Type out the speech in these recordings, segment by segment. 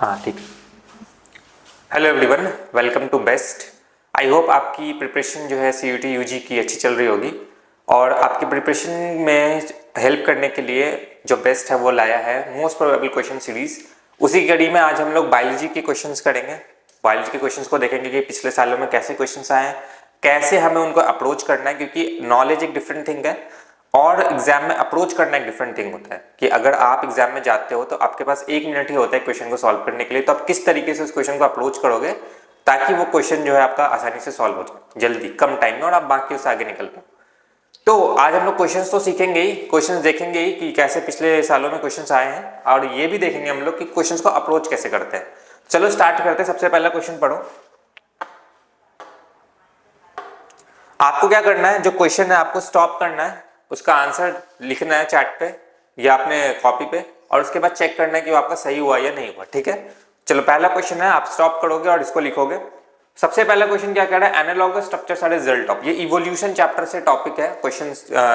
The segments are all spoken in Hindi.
हाँ ठीक है। Hello everyone, welcome to best. I hope आपकी प्रिपरेशन जो है सीयूटी यूजी की अच्छी चल रही होगी और आपकी प्रिपरेशन में हेल्प करने के लिए जो बेस्ट है वो लाया है मोस्ट प्रोबेबल क्वेश्चन सीरीज। उसी कड़ी में आज हम लोग बायोलॉजी के क्वेश्चंस करेंगे। बायोलॉजी के क्वेश्चंस को देखेंगे कि पिछले सालों में कैसे क्वेश्चंस आए हैं, कैसे हमें उनको अप्रोच करना है, क्योंकि नॉलेज एक डिफरेंट थिंग है और एग्जाम में अप्रोच करना एक डिफरेंट थिंग होता है। कि अगर आप एग्जाम में जाते हो तो आपके पास 1 मिनट ही होता है क्वेश्चन को सॉल्व करने के लिए, तो आप किस तरीके से उस क्वेश्चन को अप्रोच करोगे ताकि वो क्वेश्चन जो है आपका आसानी से सॉल्व हो जाए जल्दी कम टाइम में और आप बाकी उससे आगे निकल पाओ। तो आज हम लोग क्वेश्चंस तो सीखेंगे ही, क्वेश्चंस देखेंगे ही कि कैसे पिछले सालों में क्वेश्चंस आए हैं और ये भी देखेंगे हम लोग कि क्वेश्चंस को अप्रोच कैसे करते हैं। चलो स्टार्ट करते हैं। सबसे पहला क्वेश्चन पढ़ो। आपको क्या करना है, जो क्वेश्चन है आपको स्टॉप करना है, उसका आंसर लिखना है चैट पे या अपने कॉपी पे और उसके बाद चेक करना है कि वो आपका सही हुआ या नहीं हुआ। ठीक है, चलो पहला क्वेश्चन है, आप स्टॉप करोगे और इसको लिखोगे। सबसे पहला क्वेश्चन क्या कह रहा है, analogous structures are result of, ये इवोल्यूशन चैप्टर से टॉपिक है, क्वेश्चन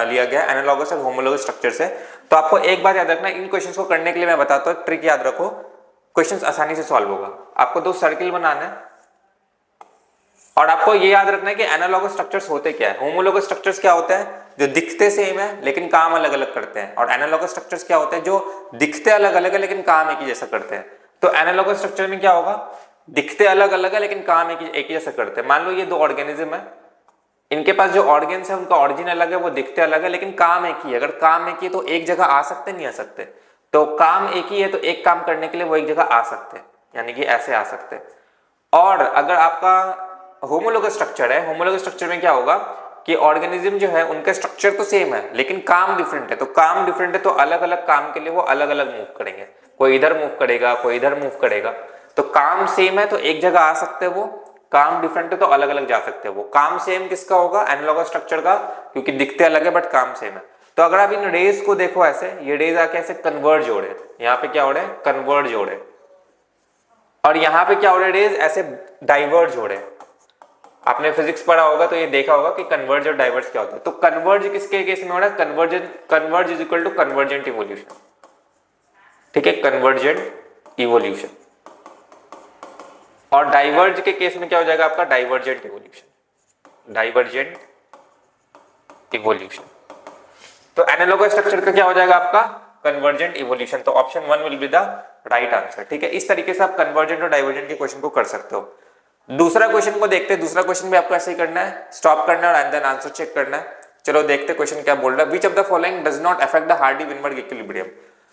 लिया गया है एनालॉगस और होमोलॉगस स्ट्रक्चर से। तो आपको एक बात याद रखना, इन क्वेश्चन को करने के लिए मैं बताता हूँ, ट्रिक याद रखो, क्वेश्चन आसानी से सॉल्व होगा। आपको 2 सर्किल बनाना है और आपको ये याद रखना है कि एनालॉगस स्ट्रक्चर्स होते क्या है। होमोलॉगस स्ट्रक्चर्स क्या होते हैं, जो दिखते सेम है लेकिन काम अलग अलग करते हैं, और एनालॉगस स्ट्रक्चर्स क्या होते हैं, जो दिखते अलग अलग है लेकिन काम एक ही जैसा करते हैं। तो एनालॉगस स्ट्रक्चर में क्या होगा, दिखते अलग अलग है लेकिन काम एक ही जैसा करते हैं। मान लो ये 2 ऑर्गेनिज्म है, इनके पास जो ऑर्गेन्स है उनका ऑरिजिन अलग है, वो दिखते अलग है लेकिन काम एक ही है। अगर काम एक ही है तो एक जगह आ सकते नहीं आ सकते, तो काम एक ही है तो एक काम करने के लिए वो एक जगह आ सकते हैं, यानी कि ऐसे आ सकते हैं। और अगर आपका होमोलॉगस स्ट्रक्चर है, होमोलॉगस स्ट्रक्चर में क्या होगा कि ऑर्गेनिज्म जो है उनका स्ट्रक्चर तो सेम है लेकिन काम डिफरेंट है। तो काम डिफरेंट है तो अलग अलग काम के लिए वो अलग अलग मूव करेंगे, कोई इधर मूव करेगा कोई इधर मूव करेगा। तो काम सेम है तो एक जगह आ सकते हैं वो, काम डिफरेंट है तो अलग अलग जा सकते हैं वो। काम सेम किसका होगा, एनालॉगस स्ट्रक्चर का, क्योंकि दिखते अलग है बट काम सेम है। तो अगर आप इन रेज को देखो ऐसे, ये रेज आके ऐसे कन्वर्ज हो रहे हैं, यहाँ पे क्या हो रहे हैं, कन्वर्ज हो रहे हैं, और यहाँ पे क्या हो रहा है, रेज ऐसे डाइवर्ज हो रहे हैं। आपने फिजिक्स पढ़ा होगा तो ये देखा होगा कि कन्वर्ज और डाइवर्ज क्या होता है। तो कन्वर्ज किसके केस में हो रहा है, converge is equal to convergent evolution. ठीक है, कन्वर्जेंट इवोल्यूशन। और डाइवर्ज के केस में क्या हो जाएगा आपका, डाइवर्जेंट इवोल्यूशन, डाइवर्जेंट इवोल्यूशन। तो एनालॉगस स्ट्रक्चर का क्या हो जाएगा आपका, कन्वर्जेंट इवोल्यूशन। तो option 1 will be the right answer. ठीक है, इस तरीके से आप कन्वर्जेंट और डाइवर्जेंट के क्वेश्चन को कर सकते हो। दूसरा क्वेश्चन को देखते हैं। दूसरा क्वेश्चन भी आपको ऐसे ही करना है, स्टॉप करना है और देन आंसर चेक करना है। चलो देखते हैं क्वेश्चन क्या बोल रहा है। Which of the following does not affect the Hardy Weinberg equilibrium.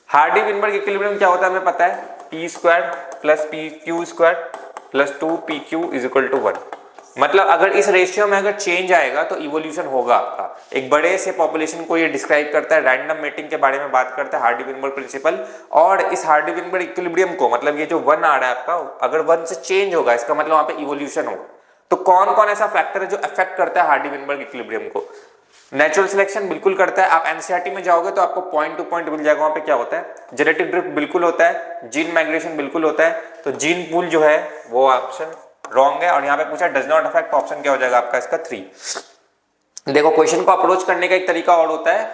Hardy Weinberg equilibrium क्या होता है हमें पता है, p square plus pq square plus 2pq is equal to 1। मतलब अगर इस रेशियो में अगर चेंज आएगा तो इवोल्यूशन होगा आपका। एक बड़े से पॉपुलेशन को ये डिस्क्राइब करता है, रैंडम मेटिंग के बारे में बात करता है हार्डी-विनबर्ग प्रिंसिपल। और इस हार्डी-विनबर्ग इक्विलिब्रियम को, मतलब ये जो 1 आ रहा है आपका, अगर 1 से चेंज होगा इसका मतलब वहां पे इवोल्यूशन होगा। तो कौन कौन ऐसा फैक्टर है जो अफेक्ट करता है हार्डी-विनबर्ग इक्विलिब्रियम को। नेचुरल सिलेक्शन बिल्कुल करता है। आप एनसीईआरटी में जाओगे तो आपको पॉइंट टू पॉइंट मिल जाएगा, वहां पे क्या होता है, जेनेटिक ड्रिफ्ट बिल्कुल होता है, जीन माइग्रेशन बिल्कुल होता है। तो जीन पूल जो है वो ऑप्शन रॉन्ग है। और यहाँ पे पूछा डज नॉट अफेक्ट, ऑप्शन क्या हो जाएगा आपका इसका 3। देखो क्वेश्चन को अप्रोच करने का एक तरीका और होता है,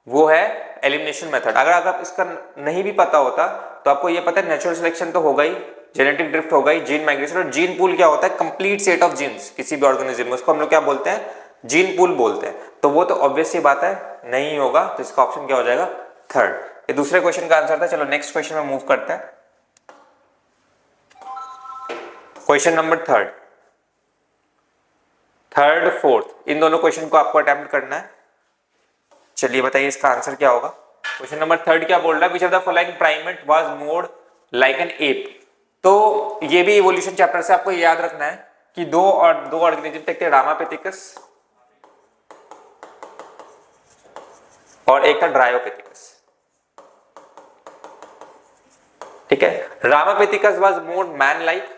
वो है एलिमिनेशन मेथड। अगर आप इसका नहीं भी पता होता तो आपको ये पता है नेचुरल सिलेक्शन तो होगा ही, जेनेटिक ड्रिफ्ट होगा ही, जीन माइग्रेशन, और जीन पूल क्या होता है, कंप्लीट सेट ऑफ जीन्स किसी भी ऑर्गेनिज्म में, उसको हम लोग क्या बोलते हैं, जीन पूल बोलते हैं। तो वो तो ऑब्वियस सी बात है नहीं होगा, तो इसका ऑप्शन क्या हो जाएगा 3rd। ये दूसरे क्वेश्चन का आंसर था। चलो नेक्स्ट क्वेश्चन में मूव करते हैं। क्वेश्चन नंबर 3rd, 4th, इन दोनों क्वेश्चन को आपको अटेम्प्ट करना है। चलिए बताइए इसका आंसर क्या होगा। क्वेश्चन नंबर 3rd क्या बोल रहा है, which of the following primate was more like an app. तो ये भी इवोल्यूशन चैप्टर से आपको याद रखना है कि दो ऑर्गेनिज्म थे, रामापेथिकस और एक था ड्रायोपेथिकस। ठीक है, Ramapithecus was more man like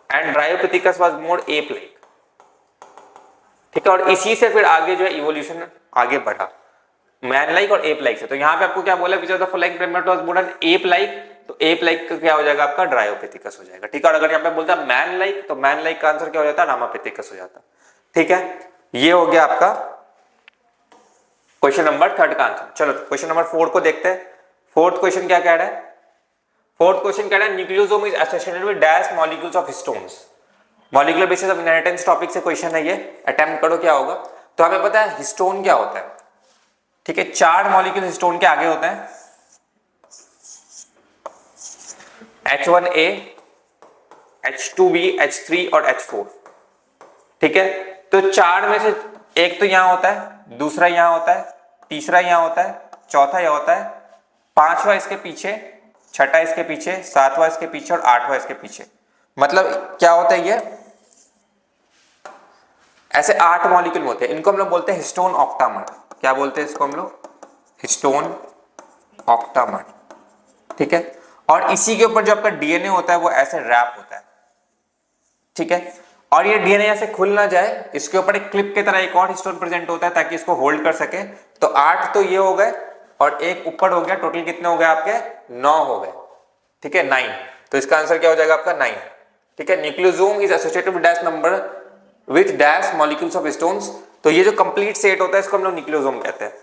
and Dryopithecus was more ape like. ठीक है, और इसी से फिर आगे जो है इवोल्यूशन आगे बढ़ा, मैन लाइक और एप लाइक से। तो यहाँ पे आपको क्या बोला, which of the following primate was more an ape like, तो एप लाइक का क्या हो जाएगा आपका ड्रायोपेथिकस हो जाएगा। ठीक है, और अगर यहाँ पे बोलता मैन लाइक तो मैन लाइक का आंसर क्या हो जाता है, रामापेथिकस हो जाता। ठीक है, ये हो गया आपका क्वेश्चन नंबर 3rd का आंसर। चलो क्वेश्चन नंबर 4 को देखते हैं। 4th क्वेश्चन क्या कह रहा है, फोर्थ क्वेश्चन कह रहा है nucleosome is associated with dash molecules of stones. Molecular basis of inheritance topic से क्वेश्चन है ये, अटेम्प्ट करो क्या होगा। तो हमें पता है हिस्टोन क्या होता है, ठीक है, 4 मॉलिक्यूल हिस्टोन के आगे होते हैं, H1A, H2B, H3 और H4, ठीक है। तो 4 में से एक तो यहां होता है, दूसरा यहां होता है, तीसरा यहां होता है, चौथा यहां होता है, 5वां इसके पीछे, 6ठा इसके पीछे, 7वां इसके पीछे और 8वां इसके पीछे। मतलब क्या होता है ये, ऐसे 8 मॉलिक्यूल होते हैं, इनको हम लोग बोलते हैं हिस्टोन ऑक्टामर। क्या बोलते हैं इसको हम लोग, हिस्टोन ऑक्टामर, ठीक है। और इसी के ऊपर जो आपका डीएनए होता है वो ऐसे रैप होता है, ठीक है। और ये डीएनए ऐसे खुल ना जाए, इसके ऊपर एक क्लिप की तरह एक और हिस्टोन प्रेजेंट होता है ताकि इसको होल्ड कर सके। तो 8 तो ये हो गए और एक ऊपर हो गया, टोटल कितने हो गए आपके, 9 हो गए, ठीक है, 9। तो इसका आंसर क्या हो जाएगा आपका 9, ठीक है। Nucleosome is associated with dash number with dash molecules of stones. तो ये जो कंप्लीट सेट होता है इसको हम लोग न्यूक्लियोसोम कहते हैं,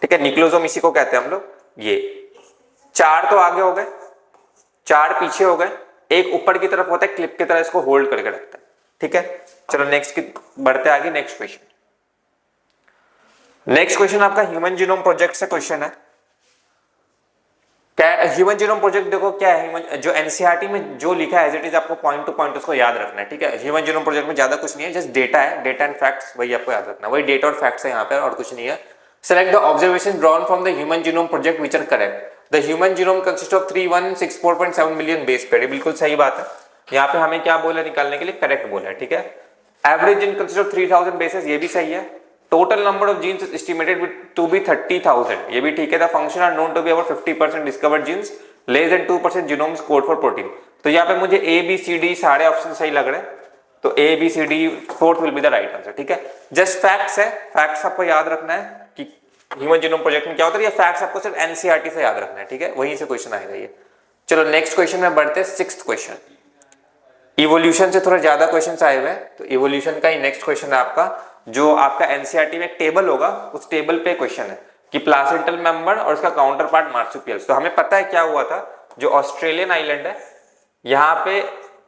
ठीक है। न्यूक्लियोसोम इसी को कहते हैं हम लोग। ये 4 तो आगे हो गए, 4 पीछे हो गए, एक ऊपर की तरफ होता है क्लिप की तरह, इसको होल्ड करके रखता है, ठीक है। चलो नेक्स्ट की बढ़ते आगे, नेक्स्ट क्वेश्चन। नेक्स्ट क्वेश्चन आपका ह्यूमन जीनोम प्रोजेक्ट से क्वेश्चन है। क्या ह्यूमन जीनोम प्रोजेक्ट, देखो क्या है, जो एनसीईआरटी में जो लिखा है एज इट इज आपको पॉइंट टू पॉइंट उसको याद रखना है, ठीक है। ह्यूमन जीनोम प्रोजेक्ट में ज्यादा कुछ नहीं है, जस्ट डेटा है, डेटा एंड फैक्ट्स, वही आपको याद रखना है, वही डेटा और फैक्ट्स है यहाँ पे, और कुछ नहीं है। Select the observation drawn from the human genome project which are correct. The human genome consist of 3164.7 million base pair, बिल्कुल सही बात है। यहाँ पे हमें क्या बोला निकालने के लिए, करेक्ट बोला है, ठीक है। Average gene consist of 3000 bases, ये भी सही है। Total number of genes estimated to be 30,000, ये भी ठीक है। The function are known to be about 50% discovered genes, less than 2% genomes code for protein. तो यहाँ पे मुझे ए बी सी डी सारे ऑप्शन सही लग रहे हैं, तो A B C D fourth will be the right answer, ठीक है। जस्ट फैक्ट्स है, फैक्ट्स आपको याद रखना है कि ह्यूमन जीनोम प्रोजेक्ट में क्या होता है, ये फैक्ट्स आपको सिर्फ एनसीईआरटी से याद रखना है, ठीक है, वहीं से क्वेश्चन आएगा ये। चलो नेक्स्ट क्वेश्चन में बढ़ते हैं, 6th क्वेश्चन। इवोल्यूशन से थोड़ा ज्यादा क्वेश्चन आए हुए हैं, तो इवोल्यूशन का ही नेक्स्ट क्वेश्चन है आपका, जो आपका एनसीईआरटी में एक टेबल होगा, उस टेबल पे क्वेश्चन है कि प्लासेंटल मेंबर और उसका काउंटर पार्ट मार्सुपियल्स। तो हमें पता है क्या हुआ था, जो ऑस्ट्रेलियन आइलैंड है, यहाँ पे,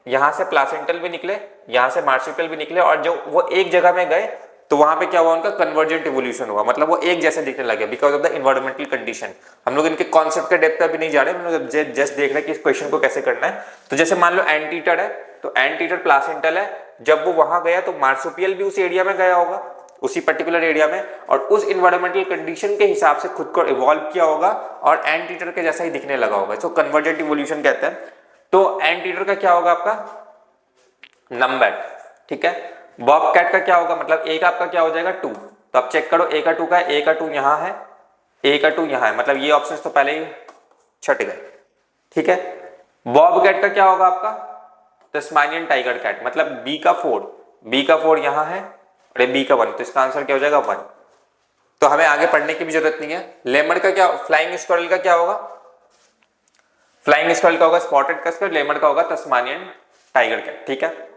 यहाँ से प्लासेंटल भी निकले, यहाँ से मार्सुपियल भी निकले, और जो वो एक जगह में गए तो वहां पे क्या हुआ, उनका कन्वर्जेंट इवोल्यूशन हुआ, मतलब वो एक जैसे दिखने लगे because of the environmental condition. हम लोग इनके कॉन्सेप्ट के डेप्थ पे भी नहीं जा रहे, हम लोग जस्ट देख रहे हैं कि इस क्वेश्चन को कैसे करना है। तो जैसे मान लो एंटीटर है, तो एंटीटर प्लासेंटल है, जब वो वहां गया तो मार्सुपियल भी उस एरिया में गया होगा, उसी पर्टिकुलर एरिया में, और उस इन्वायरमेंटल कंडीशन के हिसाब से खुद को इवॉल्व किया होगा और एंटीटर के जैसा ही दिखने लगा होगा, इसको कन्वर्जेंट इवोल्यूशन कहते हैं। तो एंटीटर का क्या होगा आपका, नम्बैट, ठीक है। बॉब कैट का क्या होगा, मतलब ए का आपका क्या हो जाएगा 2। तो आप चेक करो, ए का 2 का है, ए का 2 यहाँ है, ए का 2 यहाँ है, मतलब ये ऑप्शन तो पहले ही छट गए, ठीक है। बॉब कैट का क्या होगा आपका, तस्मानियन टाइगर कैट, मतलब बी का 4, बी का 4 यहाँ है और बी का 1, तो इसका आंसर क्या हो जाएगा 1। तो हमें आगे पढ़ने की भी जरूरत नहीं है। लेमड़ का क्या, फ्लाइंग स्क्वायरल का क्या होगा, फ्लाइंग स्क्वायरल का होगा स्पॉटेड कस्कर, लेमड़ का होगा तस्मानियन टाइगर कैट, ठीक है।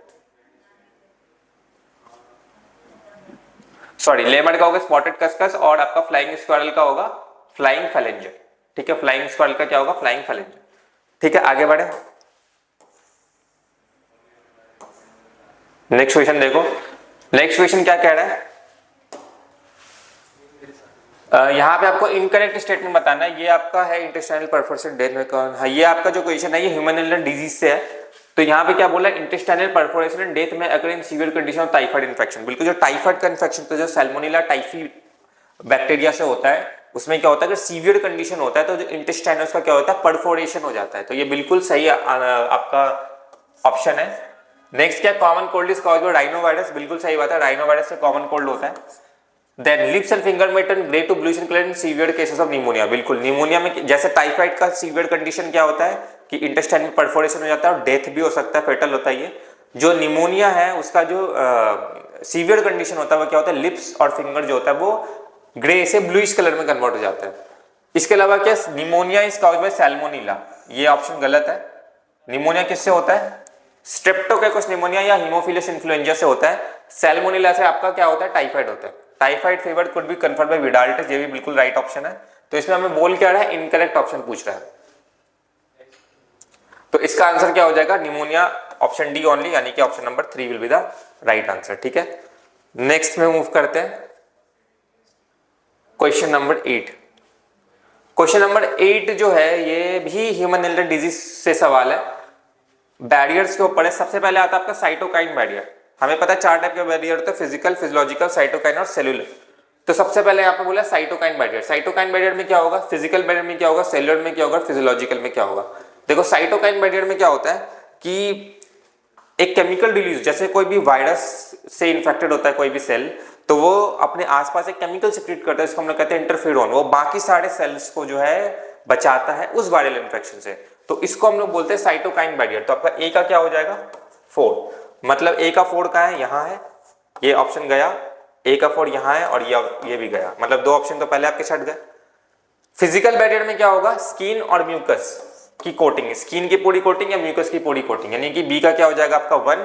सॉरी, लेमड़ का होगा स्पॉटेड कस्कस और आपका फ्लाइंग स्क्वायरल का होगा फ्लाइंग फैलेंजर, ठीक है। फ्लाइंग स्क्वायरल का क्या होगा, फ्लाइंग फैलेंजर, ठीक है। आगे बढ़े, नेक्स्ट क्वेश्चन देखो। नेक्स्ट क्वेश्चन क्या कह रहा है, यहाँ पे आपको इनकरेक्ट स्टेटमेंट बताना है। ये आपका है इंटेस्टाइनल परफोरेशन डेथ में कौन है, ये आपका जो क्वेश्चन है ये ह्यूमन एलिमेंट डिजीज से है। तो यहाँ पे क्या बोला, इंटेस्टाइनल परफोरेशन एंड डेथ में occur in severe condition of typhoid infection. बिल्कुल, जो टाइफाइड का इन्फेक्शन तो जो सैल्मोनेला टाइफी बैक्टीरिया से होता है, उसमें क्या होता है, अगर सीवियर कंडीशन होता है तो जो इंटेस्टाइन का क्या होता है, परफोरेशन हो जाता है। तो ये बिल्कुल सही आपका ऑप्शन है। नेक्स्ट क्या, common cold is caused by rhinovirus, बिल्कुल सही बात है, राइनोवायरस से कॉमन कोल्ड होता है। देन लिप्स एंड फिंगर में turn grey to bluish in colour in severe cases of pneumonia, बिल्कुल निमोनिया में जैसे टाइफाइड का सीवियर कंडीशन क्या होता है कि इंटेस्टाइन में परफोरेशन हो जाता है और डेथ भी हो सकता है, फेटल होता है। ये जो निमोनिया है उसका जो सीवियर कंडीशन होता है वो क्या होता है, लिप्स और फिंगर जो होता है वो ग्रे से ब्लूइश कलर में कन्वर्ट हो जाता है। इसके अलावा क्या, pneumonia is caused by Salmonella, ये ऑप्शन गलत है। निमोनिया किससे होता है, स्ट्रेप्टोकोकस निमोनिया या हीमोफिलस इन्फ्लुएंजा से होता है। सैल्मोनेला से आपका क्या होता है, टाइफाइड होता है। Typhoid fever could be confirmed by Widal test, ये भी बिल्कुल राइट ऑप्शन है। तो इसमें हमें बोल क्या रहा है, इनकरेक्ट ऑप्शन पूछ रहा है। तो इसका आंसर क्या हो जाएगा, निमोनिया, ऑप्शन डी ओनली, यानी कि option number 3 will be the right answer. ठीक है, नेक्स्ट में मूव करते हैं क्वेश्चन नंबर 8। क्वेश्चन नंबर 8 जो है ये भी ह्यूमन एलिमेंट डिजीज से सवाल है, बैरियर्स के ऊपर है। सबसे पहले आता है आपका साइटोकाइन बैरियर। हमें पता है 4 टाइप के बैरियर होते हैं, फिजिकल, फिजियोलॉजिकल, साइटोकाइन और सेलुलर। तो सबसे पहले यहाँ पे बोला साइटोकाइन बैरियर। साइटोकाइन बैरियर में क्या होगा, फिजिकल बैरियर में क्या होगा, सेलुलर में क्या होगा, फिजियोलॉजिकल में क्या होगा। देखो साइटोकाइन बैरियर में क्या होता है कि एक केमिकल रिलीज, जैसे कोई भी वायरस से इन्फेक्टेड होता है कोई भी सेल, तो वो अपने आसपास एक केमिकल सिक्रीट करता है, इसको हम लोग कहते हैं इंटरफेरोन। वो बाकी सारे सेल्स को जो है बचाता है उस वायरल इन्फेक्शन से, तो इसको हम लोग बोलते हैं साइटोकाइन बैरियर। तो आपका ए का क्या हो जाएगा, 4, मतलब ए का 4 कहाँ है, यहाँ है, ये ऑप्शन गया, ए का 4 यहाँ है और ये भी गया, मतलब 2 ऑप्शन तो पहले आपके छट गए। फिजिकल बैरियर में क्या होगा, स्किन और म्यूकस की कोटिंग, स्किन की पूरी कोटिंग या म्यूकस की पूरी कोटिंग, यानी कि बी का क्या हो जाएगा आपका 1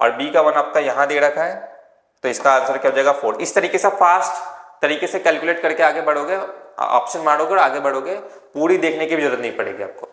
और बी का 1 आपका यहां दे रखा है, तो इसका आंसर क्या हो जाएगा 4। इस तरीके से फास्ट तरीके से कैलकुलेट करके आगे बढ़ोगे, ऑप्शन मारोगे और आगे बढ़ोगे, पूरी देखने की भी जरूरत नहीं पड़ेगी आपको।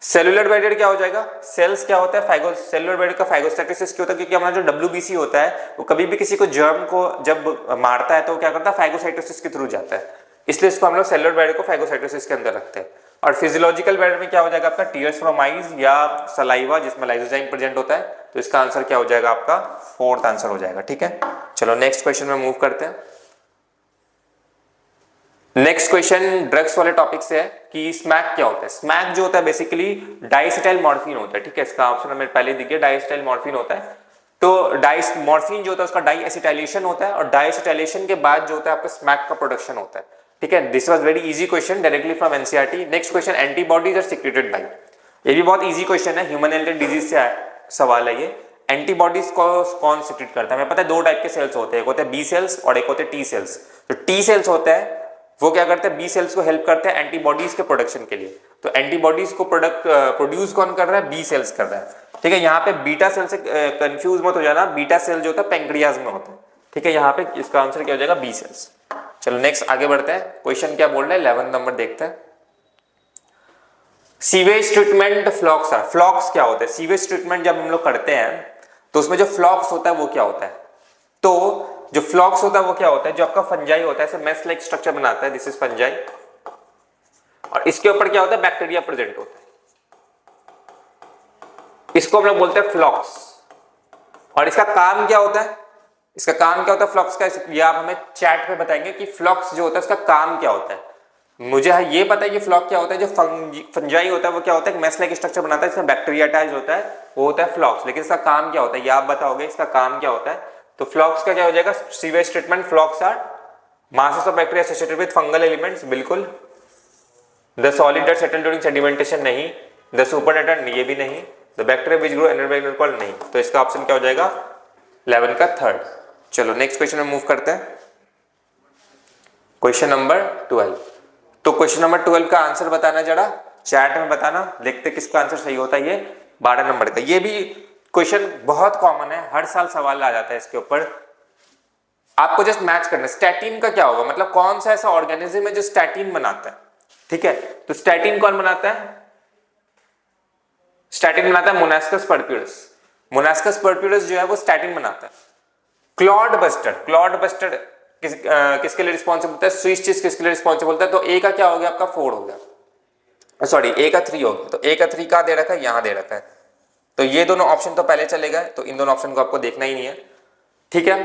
सेलुलर बैरियर क्या हो जाएगा, सेल्स क्या होता है, सेलुलर बैरियर का फाइगोसाइटोसिस क्यों होता है, क्योंकि हमारा जो WBC होता है वो कभी भी किसी को जर्म को जब मारता है तो क्या करता है, फाइगोसाइटोसिस के थ्रू जाता है, इसलिए इसको हम लोग सेलुलर बैरियर को फाइगोसाइटोसिस के अंदर रखते हैं। और फिजियोलॉजिकल बैरियर में क्या हो जाएगा आपका, टीयर्स फ्रॉम आईज या सलाइवा जिसमें लाइसोजाइम प्रेजेंट होता है, तो इसका आंसर क्या हो जाएगा आपका 4th आंसर हो जाएगा। ठीक है, चलो नेक्स्ट क्वेश्चन में मूव करते हैं। नेक्स्ट क्वेश्चन ड्रग्स वाले टॉपिक से है कि स्मैक क्या होता है। स्मैक जो होता है बेसिकली डाइएसिटाइल मॉर्फिन होता है। ठीक है, इसका ऑप्शन हमें पहले दिख गया, डाइएसिटाइल मॉर्फिन होता है। तो मॉर्फिन जो होता है उसका डाइएसिटाइलेशन होता है और डाइएसिटाइलेशन के बाद जो होता है आपका स्मैक का प्रोडक्शन होता है। ठीक है, this was very easy question directly from NCERT. Next question, antibodies are secreted by, ये भी बहुत इजी क्वेश्चन है, ह्यूमन एलिमेंट डिजीज से सवाल है ये। एंटीबॉडीज को कौन सिक्रेट करता है, हमें पता है 2 टाइप के सेल्स होते हैं, एक होते हैं बी सेल्स और एक होते हैं टी सेल्स। तो टी सेल्स होते हैं वो क्या करते हैं, बी सेल्स को हेल्प करते हैं एंटीबॉडीज के प्रोडक्शन के लिए। तो एंटीबॉडीज को प्रोड्यूस कौन कर रहा है, बी सेल्स कर रहा है। ठीक है, यहाँ पे बीटा सेल से कंफ्यूज मत हो जाना, बीटा सेल जो होता है पेंक्रियाज में होता है। ठीक है, यहाँ पे इसका आंसर क्या हो जाएगा, बी सेल्स। चलो नेक्स्ट आगे बढ़ते हैं, क्वेश्चन क्या बोल रहा है 11 नंबर देखते हैं। सीवेज ट्रीटमेंट फ्लॉक्स है। फ्लॉक्स क्या होता है, सीवेज ट्रीटमेंट जब हम लोग करते हैं तो उसमें जो फ्लॉक्स होता है वो क्या होता है, तो जो फ्लॉक्स होता है वो क्या होता है, जो आपका फंजाई होता है, ऐसे मेस लाइक स्ट्रक्चर बनाता है, दिस इज फंजाई, और इसके ऊपर क्या होता है, बैक्टीरिया प्रेजेंट होता है, इसको हम लोग बोलते हैं फ्लॉक्स। और इसका काम क्या होता है, इसका काम क्या होता है फ्लॉक्स का, ये आप हमें चैट पे बताएंगे कि फ्लॉक्स जो होता है उसका काम क्या होता है। मुझे ये पता है कि फ्लॉक क्या होता है, जो फंजाई होता है वो क्या होता है, मेस लाइक स्ट्रक्चर बनाता है, इसमें बैक्टीरिया अटैच होता है, वो होता है फ्लॉक्स। लेकिन इसका काम क्या होता है ये आप बताओगे, इसका काम क्या होता है। तो फ्लॉक्स का क्या हो जाएगा, sewage treatment, flocs are masses of bacteria associated with fungal elements, बिल्कुल। the solid that settle during sedimentation नहीं, the supernatant ये भी नहीं, the bacteria which grow anaerobic नहीं। तो इसका ऑप्शन क्या हो जाएगा 11 का 3rd। चलो नेक्स्ट क्वेश्चन में मूव करते हैं, क्वेश्चन नंबर 12। तो क्वेश्चन नंबर 12 का आंसर बताना, जरा चैट में बताना, देखते किसका आंसर सही होता है। ये 12 नंबर का, ये भी क्वेश्चन बहुत कॉमन है, हर साल सवाल आ जाता है इसके ऊपर। आपको जस्ट मैच करना है, स्टैटिन का क्या होगा, मतलब कौन सा ऐसा ऑर्गेनिज्म है जो स्टैटिन बनाता है। ठीक है, तो स्टैटिन कौन बनाता है, स्टैटिन बनाता है मोनास्कस पर्प्यूरस। मोनास्कस पर्प्यूरस जो है वो स्टैटिन बनाता है। क्लॉड बस्टर, क्लॉड बस्टर किसके लिए रिस्पॉन्सिबल होता है, स्विस चीज किसके लिए रिस्पॉन्सिबल होता है। तो ए का क्या हो गया आपका 4 हो गया, सॉरी ए का 3 हो गया। तो ए का 3 का दे रखा है, यहां दे रखा है, तो ये दोनों ऑप्शन तो पहले चले गए, तो इन दोनों ऑप्शन को आपको देखना ही नहीं है। ठीक है,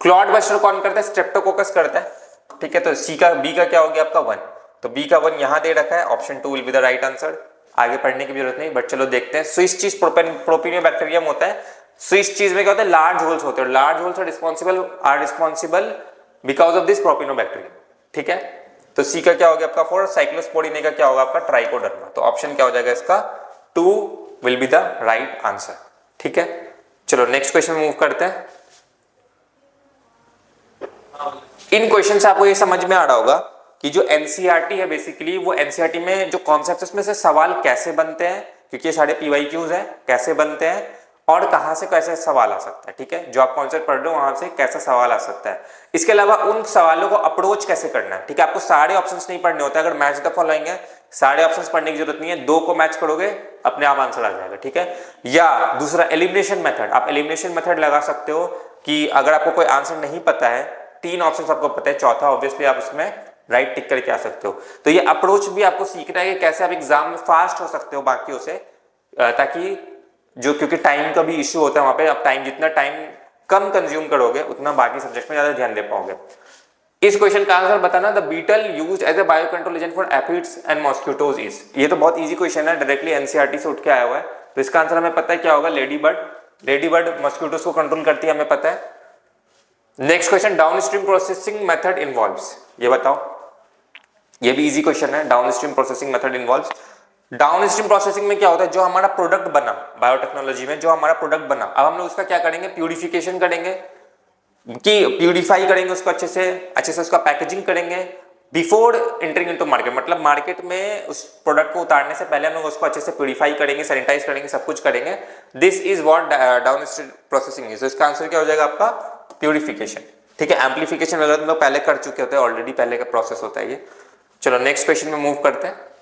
क्लॉड बस्टर कौन करता है, स्ट्रेप्टोकोकस करता है। ठीक है, तो सी का बी का क्या हो गया आपका 1, तो बी का 1 यहां दे रखा है, option 2 will be the right answer. आगे पढ़ने की भी जरूरत नहीं, बट चलो देखते हैं। स्विस चीज प्रोपिनियोबैक्टीरियम होता है। स्विस चीज में क्या होता है, लार्ज होल्स होते हैं, large holes are responsible because of this Propionibacterium. ठीक है, तो सी का क्या हो गया आपका 4, साइक्लोस्पोरिने का क्या होगा आपका ट्राइकोडर्मा। तो ऑप्शन क्या हो जाएगा इसका 2 will be the right answer. ठीक है, चलो नेक्स्ट क्वेश्चन मूव करते हैं। इन क्वेश्चन से आपको ये समझ में आ रहा होगा कि जो एनसीईआरटी है बेसिकली, वो एनसीईआरटी में जो कॉन्सेप्ट्स उसमें से सवाल कैसे बनते हैं, क्योंकि ये सारे पीवाईक्यूज हैं, कैसे बनते हैं और कहां से कैसे सवाल आ सकता है, ठीक है, जो आप कॉन्सेप्ट पढ़ रहे हो वहां से कैसा सवाल आ सकता है। इसके अलावा उन सवालों को अप्रोच कैसे करना है, ठीक है, आपको सारे ऑप्शंस नहीं पढ़ने होते। अगर मैच द फॉलोइंग है, सारे ऑप्शंस पढ़ने की जरूरत नहीं है, 2 को मैच करोगे अपने आप आंसर आ जाएगा, ठीक है। या दूसरा एलिमिनेशन मेथड, आप एलिमिनेशन मेथड लगा सकते हो कि अगर आपको कोई आंसर नहीं पता है, 3 ऑप्शंस आपको पता है, चौथा ऑब्वियसली आप उसमें राइट टिक करके आ सकते हो। तो ये अप्रोच भी आपको सीखना है कि कैसे आप एग्जाम में फास्ट हो सकते हो बाकियों से, ताकि जो, क्योंकि टाइम का भी इश्यू होता है वहां पे, आप टाइम जितना टाइम कम कंज्यूम करोगे उतना बाकी सब्जेक्ट में ज्यादा ध्यान दे पाओगे। इस क्वेश्चन का आंसर बताना, the beetle used as a bio control agent for aphids and mosquitoes is. ये तो बहुत इजी क्वेश्चन है, डायरेक्टली एनसीईआरटी से उठ के आया हुआ है, तो इसका आंसर हमें पता है क्या होगा, लेडी बर्ड मॉस्किटोज को कंट्रोल करती है, हमें पता है। Next question, downstream processing method involves, ये बताओ, ये भी इजी क्वेश्चन है। Downstream processing method involves, downstream processing में क्या होता है, जो हमारा प्रोडक्ट बना बायोटेक्नोलॉजी में, जो हमारा प्रोडक्ट बना, अब हम लोग उसका क्या करेंगे, प्यूरिफिकेशन करेंगे, कि प्यूरिफाई करेंगे उसको अच्छे से उसका पैकेजिंग करेंगे बिफोर एंटरिंग इनटू मार्केट, मतलब मार्केट में उस प्रोडक्ट को उतारने से पहले हम लोग उसको अच्छे से प्यूरिफाई करेंगे, सैनिटाइज करेंगे, सब कुछ करेंगे। This is what downstream processing is. इसका आंसर क्या हो जाएगा आपका, प्यूरिफिकेशन, ठीक है। एम्प्लीफिकेशन वगैरह हम लोग पहले कर चुके होते हैं, ऑलरेडी पहले का प्रोसेस होता है ये। चलो नेक्स्ट क्वेश्चन में मूव करते हैं।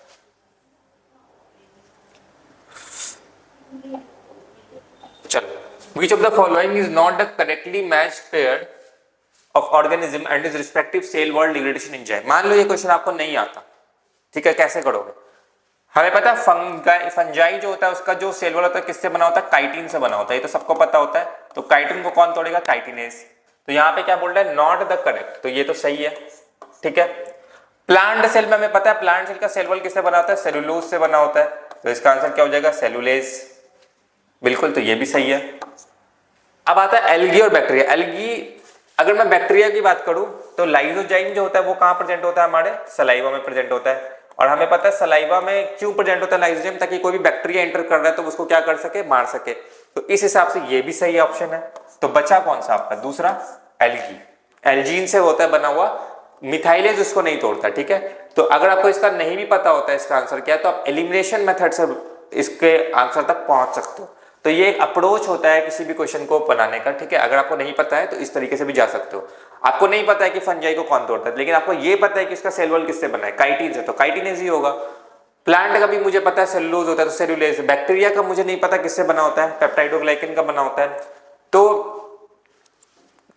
चलो, which of the following is not the correctly matched pair of organism and its respective cell wall degradation enzyme। मान लो ये क्वेश्चन आपको नहीं आता, ठीक है, कैसे करोगे। हमें पता है फंजाई जो होता है उसका जो सेल वॉल होता है किससे बना होता है, काइटिन से बना होता है, ये तो सबको पता होता है। तो काइटिन को कौन तोड़ेगा, काइटिनेज। तो यहाँ पे क्या बोल रहा है, नॉट द करेक्ट, तो ये तो सही है, ठीक है। प्लांट सेल में हमें पता है प्लांट सेल का सेल वॉल किससे बना होता है, सेलुलोज से बना होता है, तो इसका आंसर क्या हो जाएगा, सेलुलेज, बिल्कुल, तो ये भी सही है। अब आता है एल्गी और बैक्टीरिया। एल्गी, अगर मैं बैक्टीरिया की बात करूं तो लाइसोजाइम जो होता है वो कहां प्रेजेंट होता है, हमारे सलाइवा में प्रेजेंट होता है। और हमें पता है सलाइवा में क्यों प्रेजेंट होता है लाइसोजाइम, ताकि कोई भी बैक्टीरिया एंटर कर रहा है तो उसको क्या कर सके, मार सके। तो इस हिसाब से ये भी सही ऑप्शन है। तो बचा कौन सा आपका, दूसरा एल्गी। एल्जीन से होता है बना हुआ, मिथाइलेज उसको नहीं तोड़ता, ठीक है। तो अगर आपको इसका नहीं भी पता होता है इसका आंसर क्या है, तो आप एलिमिनेशन मेथड से इसके आंसर तक पहुंच सकते हो। तो ये एक अप्रोच होता है किसी भी क्वेश्चन को बनाने का, ठीक है। अगर आपको नहीं पता है तो इस तरीके से भी जा सकते हो। आपको नहीं पता है कि फंजाई को कौन तोड़ता है, लेकिन आपको ये पता है कि इसका सेल वॉल किससे बना है, काइटिन से, तो काइटिनेज ही होगा। प्लांट का भी मुझे पता है सेलुलोज होता है, तो सेलुलेज। बैक्टीरिया का मुझे नहीं पता किससे बना होता है, पेप्टाइडोग्लाइकन का बना होता है। तो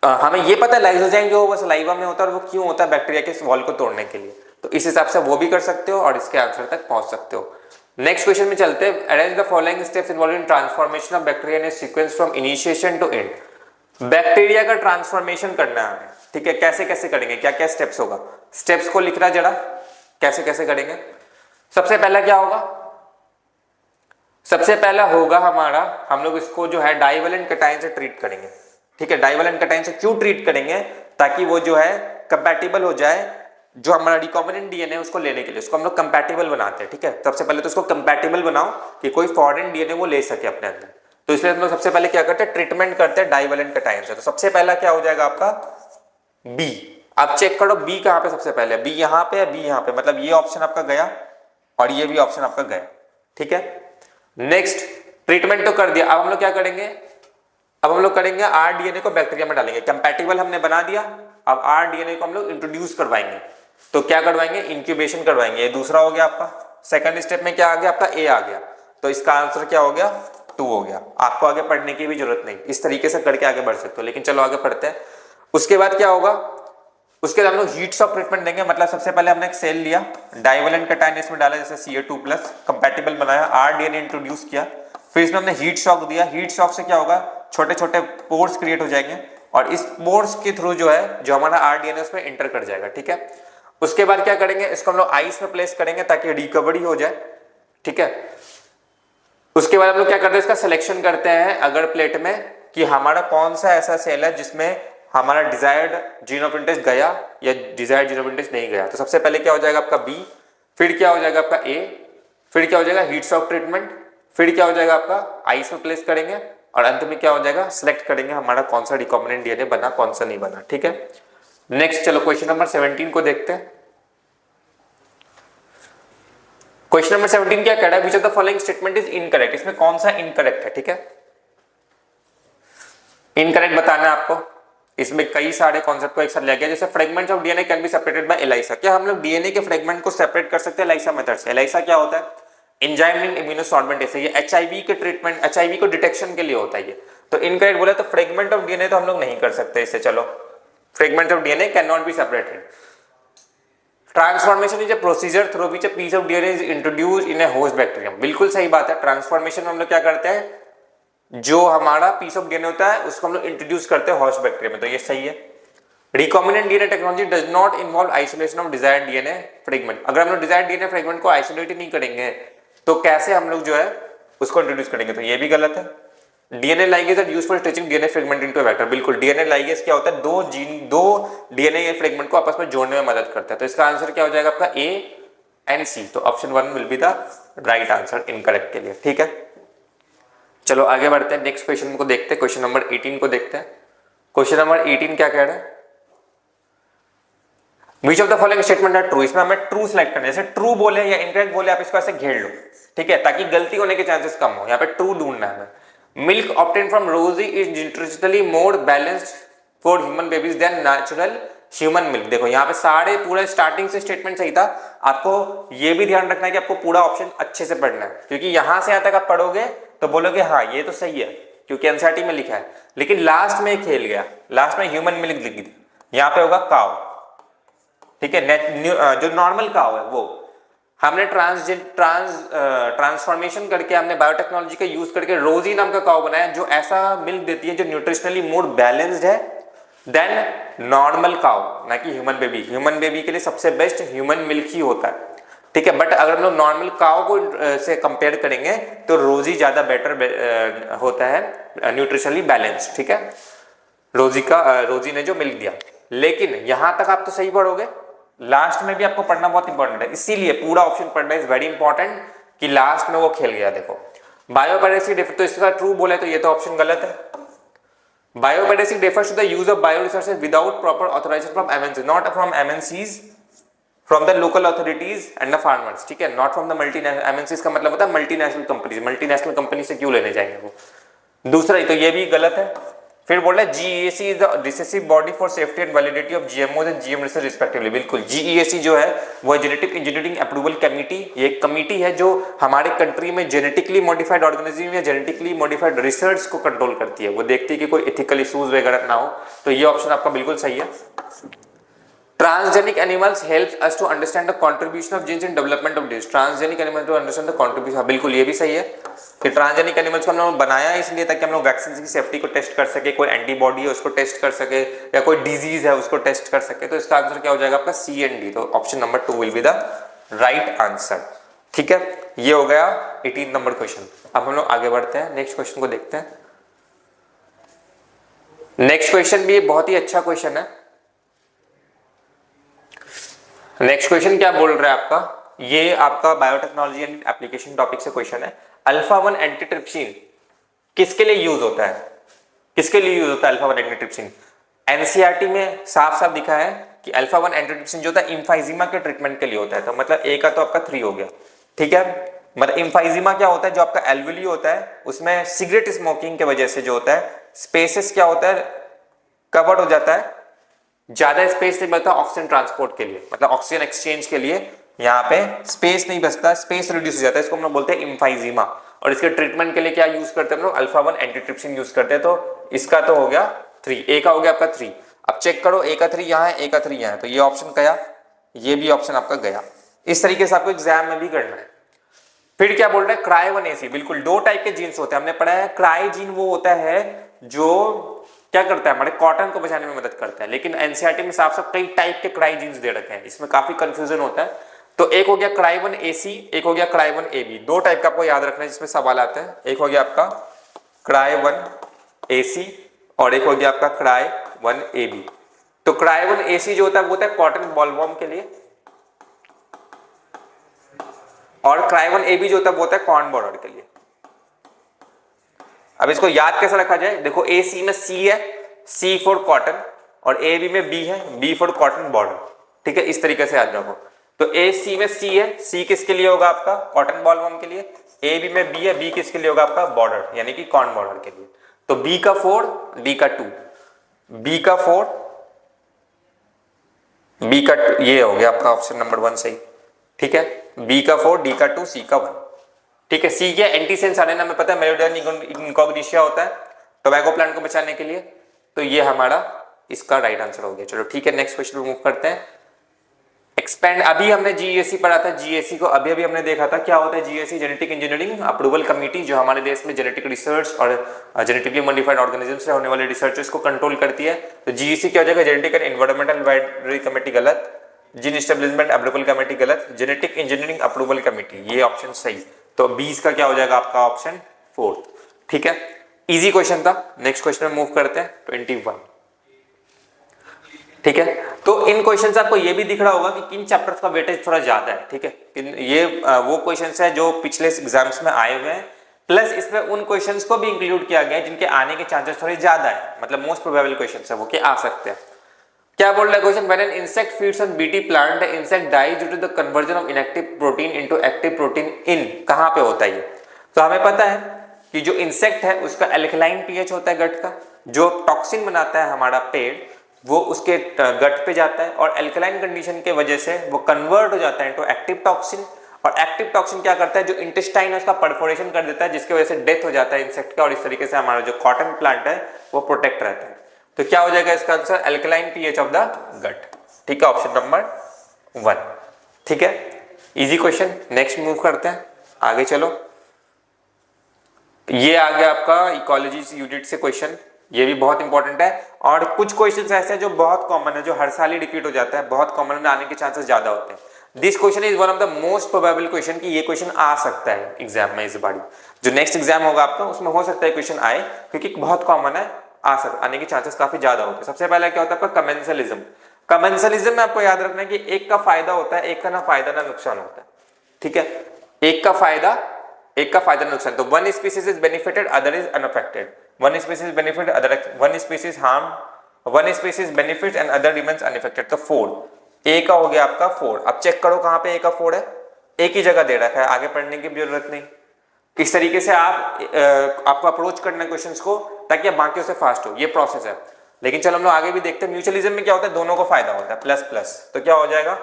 हमें ये पता है लाइसोजाइम जो वो सलाइवा में होता है, और वो क्यों होता है, बैक्टीरिया के वॉल को तोड़ने के लिए। तो इस हिसाब से वो भी कर सकते हो और इसके आंसर तक पहुंच सकते हो। नेक्स्ट क्वेश्चन में चलते हैं। Arrange the following steps involve in transformation of bacteria in sequence from initiation to end. Bacteria का ट्रांसफॉर्मेशन करना है, ठीक है, कैसे कैसे करेंगे, क्या क्या स्टेप्स होगा, स्टेप्स को लिख रहा जरा, कैसे कैसे करेंगे। सबसे पहला क्या होगा, सबसे पहला होगा हमारा, हम लोग इसको जो है डाइवेलेंट कैटायन से ट्रीट करेंगे, ठीक है। डाइवेलेंट कैटायन से क्यों ट्रीट करेंगे, ताकि वो जो है कंपैटिबल हो जाए, जो हमारा रिकॉम्बिनेंट डीएनए उसको लेने के लिए उसको हम लोग कंपैटिबल बनाते हैं, ठीक है। सबसे पहले तो उसको कंपैटिबल बनाओ कि कोई फॉरेन डीएनए वो ले सके अपने अंदर। तो इसलिए हम लोग सबसे पहले क्या करते हैं, ट्रीटमेंट करते हैं डाइवेलेंट कैटायन से। तो सबसे पहला क्या हो जाएगा आपका, बी। आप चेक करो बी कहां पे सबसे पहले, बी यहां पे है, बी यहां पे, मतलब ये ऑप्शन आपका गया और ये भी ऑप्शन आपका गया, ठीक है। नेक्स्ट, ट्रीटमेंट तो कर दिया, अब हम लोग क्या करेंगे, अब हम लोग करेंगे आर डीएनए को बैक्टीरिया में डालेंगे, कंपैटिबल हमने बना दिया। अब आर डीएनए को हम लोग इंट्रोड्यूस करवाएंगे, तो क्या करवाएंगे, इंक्यूबेशन करवाएंगे। ये दूसरा हो गया आपका। सेकंड स्टेप में क्या आ गया आपका, ए आ गया, तो इसका आंसर क्या हो गया, 2 हो गया। आपको आगे पढ़ने की भी जरूरत नहीं, इस तरीके से करके आगे बढ़ सकते हो। लेकिन चलो आगे पढ़ते हैं। उसके बाद क्या होगा, उसके बाद हम लोग हीट्स ऑफ ट्रीटमेंट देंगे। मतलब सबसे पहले हमने एक सेल लिया, डाइवेलेंट कैटायन इसमें डाला, जैसे Ca2+, कंपैटिबल बनाया, आर डीएनए इंट्रोड्यूस किया, फिर इसमें हमने हीट शॉक दिया। हीट शॉक से क्या होगा, छोटे छोटे पोर्स क्रिएट हो जाएंगे और इस पोर्स के थ्रू जो है जो हमारा आर डीएनए उसमें एंटर कर जाएगा, ठीक है। उसके बाद क्या करेंगे, इसको हम लोग आइस में प्लेस करेंगे ताकि रिकवरी हो जाए, ठीक है। उसके बाद हम लोग क्या करते हैं, इसका सिलेक्शन करते हैं अगर प्लेट में कि हमारा कौन सा ऐसा सेल है जिसमें हमारा डिजायर्ड जीन ऑफ इंटरेस्ट गया या डिजायर्ड जीन ऑफ इंटरेस्ट नहीं गया। तो सबसे पहले क्या हो जाएगा आपका बी, फिर क्या हो जाएगा आपका ए, फिर क्या हो जाएगा हीट शॉक ट्रीटमेंट, फिर क्या हो जाएगा आपका आइस में प्लेस करेंगे और अंत में क्या हो जाएगा, सिलेक्ट करेंगे हमारा कौन सा रिकॉम्बिनेंट डीएनए बना, कौन सा नहीं बना, ठीक है। नेक्स्ट चलो क्वेश्चन नंबर 17 को देखते हैं। क्वेश्चन नंबर 17 क्या कह रहा है, which of the following statement is incorrect. इसमें कौन सा इनकरेक्ट है, ठीक है। इनकरेक्ट बताना है आपको। इसमें कई सारे कॉन्सेप्ट को एक साथ ले गया, जैसे fragments of DNA can be separated by ELISA. क्या हम लोग डीएनए के फ्रेगमेंट को सेपरेट कर सकते हैं एलाइसा मेथड से? एलाइसा क्या होता है? Enzyme immunosorbent. ऐसे ये एचआईवी के ट्रीटमेंट, एचआईवी को डिटेक्शन के लिए होता है ये। तो इनकरेक्ट बोला, तो फ्रेगमेंट ऑफ डीएनए तो हम लोग नहीं कर सकते इससे। चलो, fragment of DNA can not be separated. Transformation is a procedure through which a piece of DNA is introduced in a host bacterium. बिल्कुल सही बात है। ट्रांसफॉर्मेशन में हम लोग क्या करते हैं, जो हमारा पीस ऑफ डीएनए होता है उसको हम लोग इंट्रोड्यूस करते हैं होस्ट बैक्टीरिया में, तो ये सही है। Recombinant DNA technology does not involve isolation of desired DNA fragment. अगर हम लोग डिजायर्ड डीएनए फ्रेगमेंट को आइसोलेट ही नहीं करेंगे तो कैसे हम लोग जो है उसको इंट्रोड्यूस करेंगे? तो ये भी गलत है। DNA ligase are used for stitching DNA fragment into a vector. बिल्कुल, डीएनए लाइगेज क्या होता है? दो डीएनए फ्रेगमेंट को आपस में जोड़ने में मदद करता है। तो इसका आंसर क्या हो जाएगा आपका? ए एंड सी। तो option 1 will be the right answer incorrect के लिए। ठीक है, चलो आगे बढ़ते हैं। नेक्स्ट क्वेश्चन को देखते हैं, क्वेश्चन नंबर 18 को देखते हैं। क्वेश्चन नंबर 18 क्या कह रहा है? Which of the following statement are true? इसमें हमें ट्रू सिलेक्ट करना है। जैसे ट्रू बोले या इनकरेक्ट बोले आप इसको ऐसे घेर लो, ठीक है, ताकि गलती होने के चांसेस कम हो। यहाँ पे ट्रू ढूंढना है हमें। Milk obtained from Rosie is nutritionally more balanced for human babies than natural human milk. देखो यहाँ पे सारे पूरा स्टार्टिंग से स्टेटमेंट सही था। आपको ये भी ध्यान रखना है कि आपको पूरा ऑप्शन अच्छे से पढ़ना है, क्योंकि यहां से यहां तक आप पढ़ोगे तो बोलोगे हाँ ये तो सही है क्योंकि एनसीईआरटी में लिखा है, लेकिन लास्ट में खेल गया, लास्ट में ह्यूमन मिल्क लिख दी। यहाँ पे होगा काउ, ठीक है, जो नॉर्मल काउ है वो। हमने ट्रांसफॉर्मेशन करके, हमने बायोटेक्नोलॉजी का यूज करके रोजी नाम का काउ बनाया जो ऐसा मिल्क देती है जो न्यूट्रिशनली मोर बैलेंस्ड है देन नॉर्मल काउ, ना कि ह्यूमन बेबी। ह्यूमन बेबी के लिए सबसे बेस्ट ह्यूमन मिल्क ही होता है, ठीक है। बट अगर हम लोग नॉर्मल काउ को से कंपेयर करेंगे तो रोजी ज्यादा बेटर होता है, न्यूट्रिशनली बैलेंस्ड, ठीक है। रोजी ने जो मिल्क दिया। लेकिन यहां तक आप तो सही पढ़ोगे, लास्ट में भी आपको पढ़ना बहुत इंपॉर्टेंट है, इसीलिए पूरा ऑप्शन पढ़ना इज वेरी इंपॉर्टेंट कि लास्ट में वो खेल गया। देखो बायोपेडेसी डिफर, तो इसका ट्रू बोले तो ये तो ऑप्शन गलत है। Biopiracy differs to the use of bio resources without proper authorization from MNC, not from MNCs, from the local authorities and the farmers, ठीक है, not from the multinational. MNCs का मतलब होता है मल्टीनेशनल कंपनीज, मल्टीनेशनल कंपनी से क्यों लेने जाएंगे वो। दूसरा ही तो ये भी गलत है। फिर बोल रहा है GEAC is the decisive body for safety and validity of GMO and GM research respectively. बिल्कुल, जीईएसी जो है वो जेनेटिक इंजीनियरिंग अप्रूवल कमेटी, ये एक कमेटी है जो हमारे कंट्री में जेनेटिकली मॉडिफाइड ऑर्गेनिज्म या जेनेटिकली मॉडिफाइड रिसर्च को कंट्रोल करती है। वो देखती है कि कोई एथिकल इश्यूज वगैरह ना हो। तो ये ऑप्शन आपका बिल्कुल सही है। Transgenic animals help us to understand the contribution of genes in development of disease. Transgenic animals to understand the contribution, हाँ बिल्कुल ये भी सही है कि ट्रांसजेनिक एनिमल्स को हम लोग बनाया इसलिए ताकि हम लोग वैक्सीन की सेफ्टी को टेस्ट कर सके, कोई एंटीबॉडी है उसको टेस्ट कर सके या कोई डिजीज है उसको टेस्ट कर सके। तो इसका आंसर क्या हो जाएगा आपका सी एंड डी। तो option number 2 will be the right answer, ठीक है। ये हो गया 18 नंबर क्वेश्चन। अब हम लोग आगे बढ़ते हैं, नेक्स्ट क्वेश्चन को देखते हैं। नेक्स्ट क्वेश्चन भी बहुत ही अच्छा क्वेश्चन है। नेक्स्ट क्वेश्चन क्या बोल रहा है आपका, ये आपका बायोटेक्नोलॉजी एंड एप्लीकेशन टॉपिक से क्वेश्चन है। अल्फा 1 एंटीट्रिप्सिन किसके लिए यूज होता है? किसके लिए यूज होता है अल्फा 1 एंटीट्रिप्सिन? एनसीईआरटी में साफ साफ दिखा है कि अल्फा 1 एंटीट्रिप्सिन जो होता है इम्फाइजिमा के ट्रीटमेंट के लिए होता है। तो मतलब ए का तो आपका 3 हो गया, ठीक है। मतलब इम्फाइजिमा क्या होता है, जो आपका एल्वेली होता है उसमें सिगरेट स्मोकिंग की वजह से जो होता है स्पेसेस क्या होता है, कवर्ड हो जाता है, ज्यादा स्पेस नहीं बचता ऑक्सीजन ट्रांसपोर्ट के लिए, मतलब ऑक्सीजन एक्सचेंज के लिए यहाँ पे स्पेस नहीं बचता, स्पेस रिड्यूस हो जाता है, इसको हम लोग बोलते हैं इम्फाइजिमा। और इसके ट्रीटमेंट के लिए क्या यूज करते हैं हम लोग? अल्फा 1 एंटीट्रिप्सिन यूज करते हैं। तो इसका तो हो गया 3, ए का हो गया आपका 3। अब चेक करो, ए का 3 यहाँ है, ए का 3 यहाँ है, तो ये ऑप्शन गया, ये भी ऑप्शन आपका गया। इस तरीके से आपको एग्जाम में भी करना है। फिर क्या बोल रहा है, क्राई 1 एसी। बिल्कुल, 2 टाइप के जीन्स होते हैं, हमने पढ़ा है। क्राई जीन वो होता है जो क्या करता है, हमारे कॉटन को बचाने में मदद करता है, लेकिन एनसीईआरटी में साफ साफ कई टाइप के क्राई जीन्स दे रखे हैं, इसमें काफी कंफ्यूजन होता है। तो एक हो गया क्राई 1 एसी, एक हो गया क्राई 1 एबी। 2 टाइप का आपको याद रखना है जिसमें सवाल आते हैं। एक हो गया आपका क्राई 1 एसी और एक हो गया आपका क्राई 1 एबी। तो क्राई 1 एसी जो होता है वो होता है कॉटन बॉलवॉर्म के लिए, और क्राई 1 एबी जो होता है वो होता है कॉर्न बॉर्डर के लिए। अब इसको याद कैसे रखा जाए, देखो ए सी में सी है, सी फॉर कॉटन, और ए बी में बी है, बी फॉर कॉटन बॉर्डर, ठीक है। इस तरीके से याद रखो। तो ए सी में सी है, सी किसके लिए होगा आपका? कॉटन बॉलवॉर्म के लिए। ए बी में बी है, बी किसके लिए होगा आपका? बॉर्डर, यानी कि कॉर्न बॉर्डर के लिए। तो बी का 4, डी का 2, बी का 4, बी का 2, ये हो गया आपका ऑप्शन नंबर 1 सही। ठीक है, बी का 4, डी का 2, सी का 1। ठीक है, सी क्या एंटीसेंस आने में पता है मेलोडियन इनकॉग्निशिया होता है टोबैको प्लांट को बचाने के लिए, तो ये हमारा इसका राइट आंसर हो गया। चलो ठीक है, नेक्स्ट क्वेश्चन पे मूव करते हैं। एक्सपेंड, अभी हमने जीएससी पढ़ा था, जीएससी को अभी हमने देखा था क्या होता है GSC, genetic engineering approval committee, जो हमारे देश में जेनेटिक रिसर्च और जेनेटिकली मॉडिफाइड ऑर्गेनिज्म से होने वाले रिसर्चेस को कंट्रोल करती है। तो जीएससी क्या हो जाएगा, genetic and environmental advisory committee गलत, जीन एस्टेब्लिशमेंट अप्रूवल कमेटी गलत, जेनेटिक इंजीनियरिंग अप्रूवल कमेटी, ये ऑप्शन सही। तो 20 का क्या हो जाएगा आपका ऑप्शन 4। ठीक है, इजी क्वेश्चन था। नेक्स्ट क्वेश्चन में मूव करते हैं 21। ठीक है, तो इन क्वेश्चन से आपको ये भी दिख रहा होगा कि किन चैप्टर्स का वेटेज थोड़ा ज्यादा है। ठीक है, ये वो क्वेश्चंस है जो पिछले एग्जाम्स में आए हुए हैं, प्लस इसमें उन क्वेश्चंस को भी इंक्लूड किया गया है जिनके आने के चांसेस थोड़े ज्यादा है, मतलब मोस्ट प्रोबेबल क्वेश्चंस है वो कि आ सकते हैं। क्या बोल रहा है question, when an insect feeds on BT plant the insect dies due to the conversion of inactive protein into active protein in, कहां पे होता है ये? तो हमें पता है कि जो इंसेक्ट है उसका एल्कलाइन पीएच होता है गट का, जो टॉक्सिन बनाता है हमारा पेड़ वो उसके गट पे जाता है और एल्कलाइन कंडीशन के वजह से वो कन्वर्ट हो जाता है इनटू एक्टिव टॉक्सिन, और एक्टिव टॉक्सिन क्या करता है, जो इंटेस्टाइन है उसका परफोरेशन कर देता है, जिसकी वजह से डेथ हो जाता है इंसेक्ट का, और इस तरीके से हमारा जो कॉटन प्लांट है वो प्रोटेक्ट रहता है। तो क्या हो जाएगा इसका answer, alkaline pH of the gut. ठीक है, ऑप्शन नंबर 1। ठीक है, इजी क्वेश्चन। नेक्स्ट मूव करते हैं, आगे चलो। ये आ गया आपका इकोलॉजी यूनिट से क्वेश्चन, ये भी बहुत इंपॉर्टेंट है, और कुछ क्वेश्चंस ऐसे हैं जो बहुत कॉमन है, जो हर साल ही रिपीट हो जाता है, बहुत कॉमन में आने के चांसेस ज्यादा होते हैं। This question is one of the most probable question कि ये क्वेश्चन आ सकता है एग्जाम में इस बार, जो नेक्स्ट एग्जाम होगा आपका उसमें हो सकता है क्वेश्चन आए, क्योंकि बहुत कॉमन है, आने के चांसेस काफी ज्यादा होते हैं। सबसे पहले क्या होता है आपका कमेंसलिज्म। कमेंसलिज्म में आपको याद रखना है कि एक का फायदा होता है, एक का ना फायदा ना नुकसान होता है। ठीक है, एक का फायदा नुकसान। तो one species is benefited, other is unaffected, one species benefit, other one species harm, one species benefit and other remains unaffected. तो 4 ए का हो गया आपका 4। अब चेक करो कहां पे ए का 4 है, एक ही जगह दे रखा है, आगे पढ़ने की जरूरत नहीं। इस तरीके से आपको अप्रोच करना है क्वेश्चंस को ताकि आप बाकियों से फास्ट हो, ये प्रोसेस है। लेकिन चलो हम लोग आगे भी देखते हैं। म्यूचुअलिज्म में क्या होता है, दोनों को फायदा होता है, प्लस प्लस, तो क्या हो जाएगा,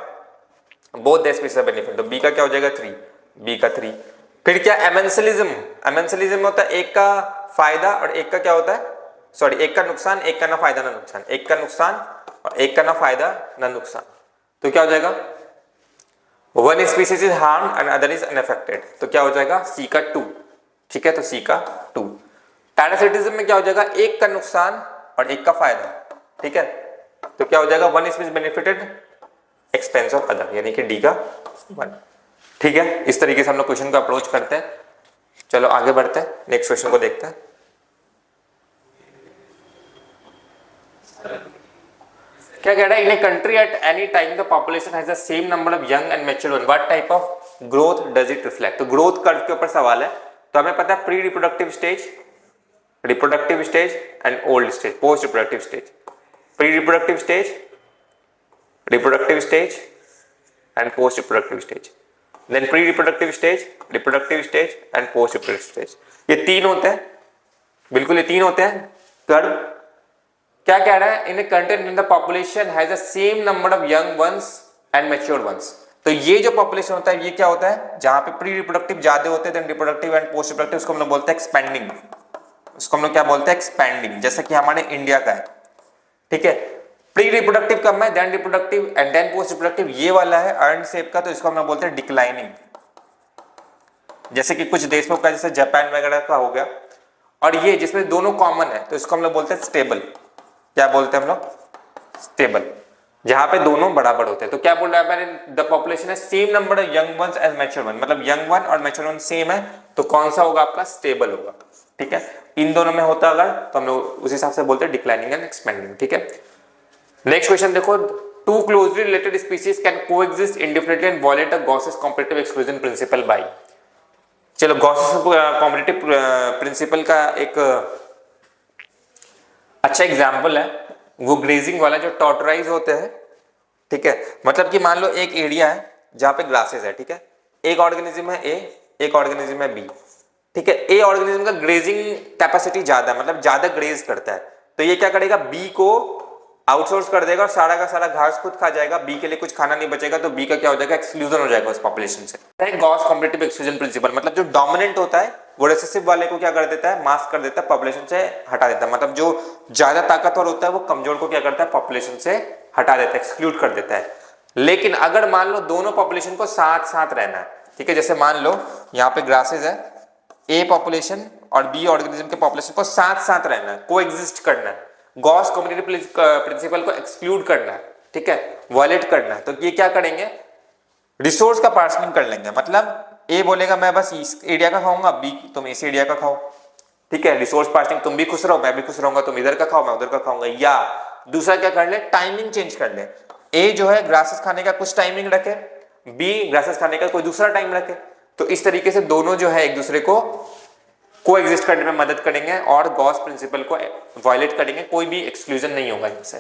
बोथ द स्पीसीज बेनिफिट। तो बी का क्या हो जाएगा 3, बी का 3। फिर क्या एमेंसलिज्म होता है एक का फायदा और एक का क्या होता है, सॉरी एक का नुकसान, एक का ना फायदा ना नुकसान, एक का नुकसान और एक का ना फायदा ना नुकसान। तो क्या हो जाएगा, one species is harm and other is unaffected. तो क्या हो जाएगा सी का 2। ठीक है, तो सी का 2। पैरासिटिज्म में क्या हो जाएगा, एक का नुकसान और एक का फायदा। ठीक है, तो क्या हो जाएगा, one species benefited expense of other, यानी कि डी का 1। ठीक है, इस तरीके से हम लोग क्वेश्चन को अप्रोच करते हैं। चलो आगे बढ़ते हैं, नेक्स्ट क्वेश्चन को देखते हैं। क्या कह रहा है, in a country at any time the population has the same number of young and mature one, what type of growth does it reflect. तो ग्रोथ कर्व के ऊपर सवाल है। तो हमें पता है pre reproductive stage, reproductive stage and old stage, post reproductive stage, pre reproductive stage, reproductive stage and post reproductive stage, then pre reproductive stage and post reproductive stage. ये 3 होते हैं, बिल्कुल ये 3 होते हैं कर्व। क्या कह रहा है, in a country in the population has the same number of young ones and mature ones. तो ये जो पॉपुलेशन होता है ये क्या होता है, जहां पे प्री रिप्रोडक्टिव ज्यादा होते हैं, then reproductive and post reproductive, उसको हम लोग बोलते हैं एक्सपेंडिंग। उसको हम लोग क्या बोलते हैं, एक्सपेंडिंग, जैसा कि हमारे इंडिया का है। ठीक है, प्री रिप्रोडक्टिव कम है, then reproductive and then post reproductive ये वाला है अर्न शेप का, तो इसको हम लोग बोलते हैं डिक्लाइनिंग। जैसे कि कुछ देशों का जैसे जापान वगैरह का हो गया, और ये जिसमें दोनों कॉमन है तो इसको हम लोग बोलते हैं स्टेबल। क्या बोलते हैं हम लोग, स्टेबल, जहां पे दोनों बराबर होते हैं। तो क्या बोल रहा है, मैंने द पॉपुलेशन है same number of young ones and mature one, मतलब यंग वन और मैच्योर वन सेम है, तो कौन सा होगा आपका, स्टेबल होगा। ठीक है, इन दोनों में होता अगर तो हम लोग उस हिसाब से बोलते हैं डिक्लाइनिंग एंड एक्सपेंडिंग। ठीक है, नेक्स्ट क्वेश्चन देखो, two closely related species can coexist indifferently and violate a Gause's competitive exclusion principle by. चलो गॉसेस कॉम्पिटिटिव प्रिंसिपल का एक अच्छा एग्जांपल है वो ग्रेजिंग वाला, जो टॉर्टोराइज होते हैं। ठीक है, मतलब कि मान लो एक एरिया है जहां पे ग्रासेस है। ठीक है, एक ऑर्गेनिज्म है ए, एक ऑर्गेनिज्म है बी। ठीक है। ए ऑर्गेनिज्म का ग्रेजिंग कैपेसिटी ज्यादा है, मतलब ज्यादा ग्रेज करता है, तो ये क्या करेगा, बी को आउटसोर्स कर देगा और सारा का सारा घास खुद खा जाएगा, बी के लिए कुछ खाना नहीं बचेगा, तो बी का क्या हो जाएगा, एक्सक्लूजन हो जाएगा उस पॉपुलेशन से। गॉस कॉम्पिटिटिव एक्सक्लूजन प्रिंसिपल, मतलब जो डोमिनेंट होता है वो रिसेसिव वाले को क्या कर देता है, मास्क कर देता है, पॉपुलेशन से हटा देता है, मतलब जो ज्यादा ताकतवर होता है वो कमजोर को क्या करता है, पॉपुलेशन से हटा देता है, एक्सक्लूड कर देता है। लेकिन अगर मान लो दोनों पॉपुलेशन को साथ साथ रहना है, ठीक है, जैसे मान लो यहाँ पे ग्रासेस है, ए पॉपुलेशन और बी ऑर्गेनिज्म के पॉपुलेशन को साथ साथ रहना है, को एग्जिस्ट करना है, गॉस कॉम्पिटिटिव प्रिंसिपल को एक्सक्लूड करना है, ठीक है, वायलेट करना है, तो ये क्या करेंगे, रिसोर्स का पार्सनिंग कर लेंगे। मतलब ए बोलेगा मैं बस इस एरिया का खाऊंगा, बी तुम इस एरिया का खाओ, ठीक है, रिसोर्स पार्सनिंग, तुम भी खुश रहो मैं भी खुश रहूंगा, तुम इधर का खाओ मैं उधर का खाऊंगा। या दूसरा क्या कर ले, टाइमिंग चेंज कर ले, ए जो है ग्रासेस खाने का कुछ टाइमिंग रखे, बी ग्रासेस खाने का कोई दूसरा टाइम रखे, तो इस तरीके से दोनों जो है एक दूसरे को एग्जिस्ट करने में मदद करेंगे और गॉस प्रिंसिपल को वायलेट करेंगे, कोई भी एक्सक्लूजन नहीं होगा इनसे।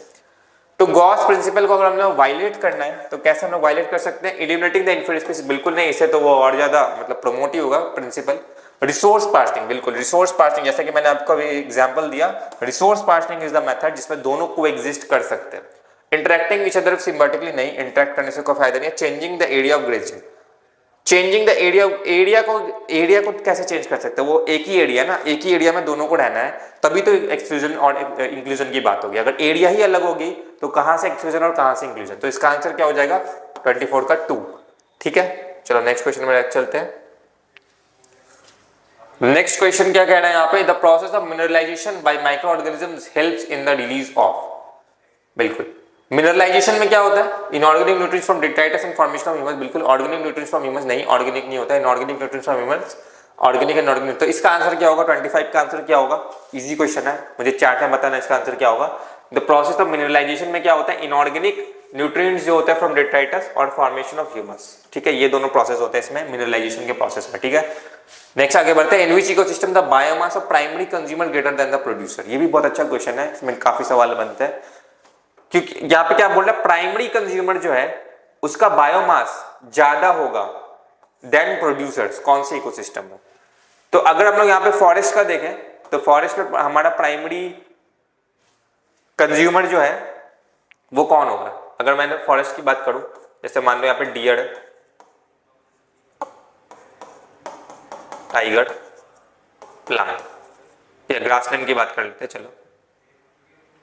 तो गॉस प्रिंसिपल को अगर हम लोग वायलेट करना है तो कैसे हम लोग वायलेट कर सकते हैं, एलिमिनेटिंग द इनफीरियर स्पीशीज, बिल्कुल नहीं, इससे तो वो और ज्यादा मतलब प्रमोट ही होगा प्रिंसिपल। रिसोर्स पार्सनिंग, बिल्कुल रिसोर्स पार्सनिंग, जैसे कि मैंने आपको अभी एग्जांपल दिया, रिसोर्स पार्सनिंग इज द मेथड जिसमें दोनों को एग्जिस्ट कर सकते हैं। इंटरेक्टिंग विच अदर सिम्बायोटिकली, नहीं, इंटरेक्ट करने से कोई फायदा नहीं है। Changing the area of grazing, changing the area को कैसे चेंज कर सकते हैं, वो एक ही एरिया ना, एक ही एरिया में दोनों को रहना है, तभी तो एक्सक्लूजन और इंक्लूजन की बात होगी। अगर एरिया ही अलग होगी तो कहां से एक्सक्लूजन और कहां से इंक्लूजन, तो इसका आंसर क्या हो जाएगा 24 का 2, ठीक है। चलो नेक्स्ट क्वेश्चन में चलते हैं। नेक्स्ट क्वेश्चन क्या कह रहा है यहाँ पे, the process of mineralization by micro organisms helps in the release of, बिल्कुल मिनरलाइजेशन में क्या होता है, inorganic nutrients from detritus and formation of humus, बिल्कुल ऑर्गेनिक न्यूट्रिएंट्स फ्रॉम ह्यूमस नहीं, ऑर्गेनिक नहीं होता है, inorganic nutrients from humus, organic and organic. तो इसका आंसर क्या होगा, 25 का आंसर क्या होगा, इजी क्वेश्चन है, मुझे चार्ट में बताना इसका आंसर क्या होगा। द प्रोसेस ऑफ मिनरलाइजेशन में क्या होता है, इनऑर्गेनिक न्यूट्रिएंट्स जो होते हैं फ्रॉम डिट्राइटस और फॉर्मेशन ऑफ ह्यूमस, ठीक है, ये दोनों प्रोसेस होते हैं इसमें मिनरलाइजेशन के प्रोसेस में, ठीक है। नेक्स्ट आगे बढ़ते हैं, in which ecosystem the biomass of primary consumer greater than the producer, ये भी बहुत अच्छा क्वेश्चन है, इसमें काफी सवाल बनते हैं, क्योंकि यहाँ पे क्या बोल रहा है, प्राइमरी कंज्यूमर जो है उसका बायोमास ज्यादा होगा देन प्रोड्यूसर्स, कौन से इकोसिस्टम में। तो अगर हम लोग यहाँ पे फॉरेस्ट का देखें तो फॉरेस्ट में हमारा प्राइमरी कंज्यूमर जो है वो कौन होगा। अगर मैंने फॉरेस्ट की बात करूं, जैसे मान लो यहाँ पे डियर, टाइगर, प्लांट, या ग्रासलैंड की बात कर लेते हैं, चलो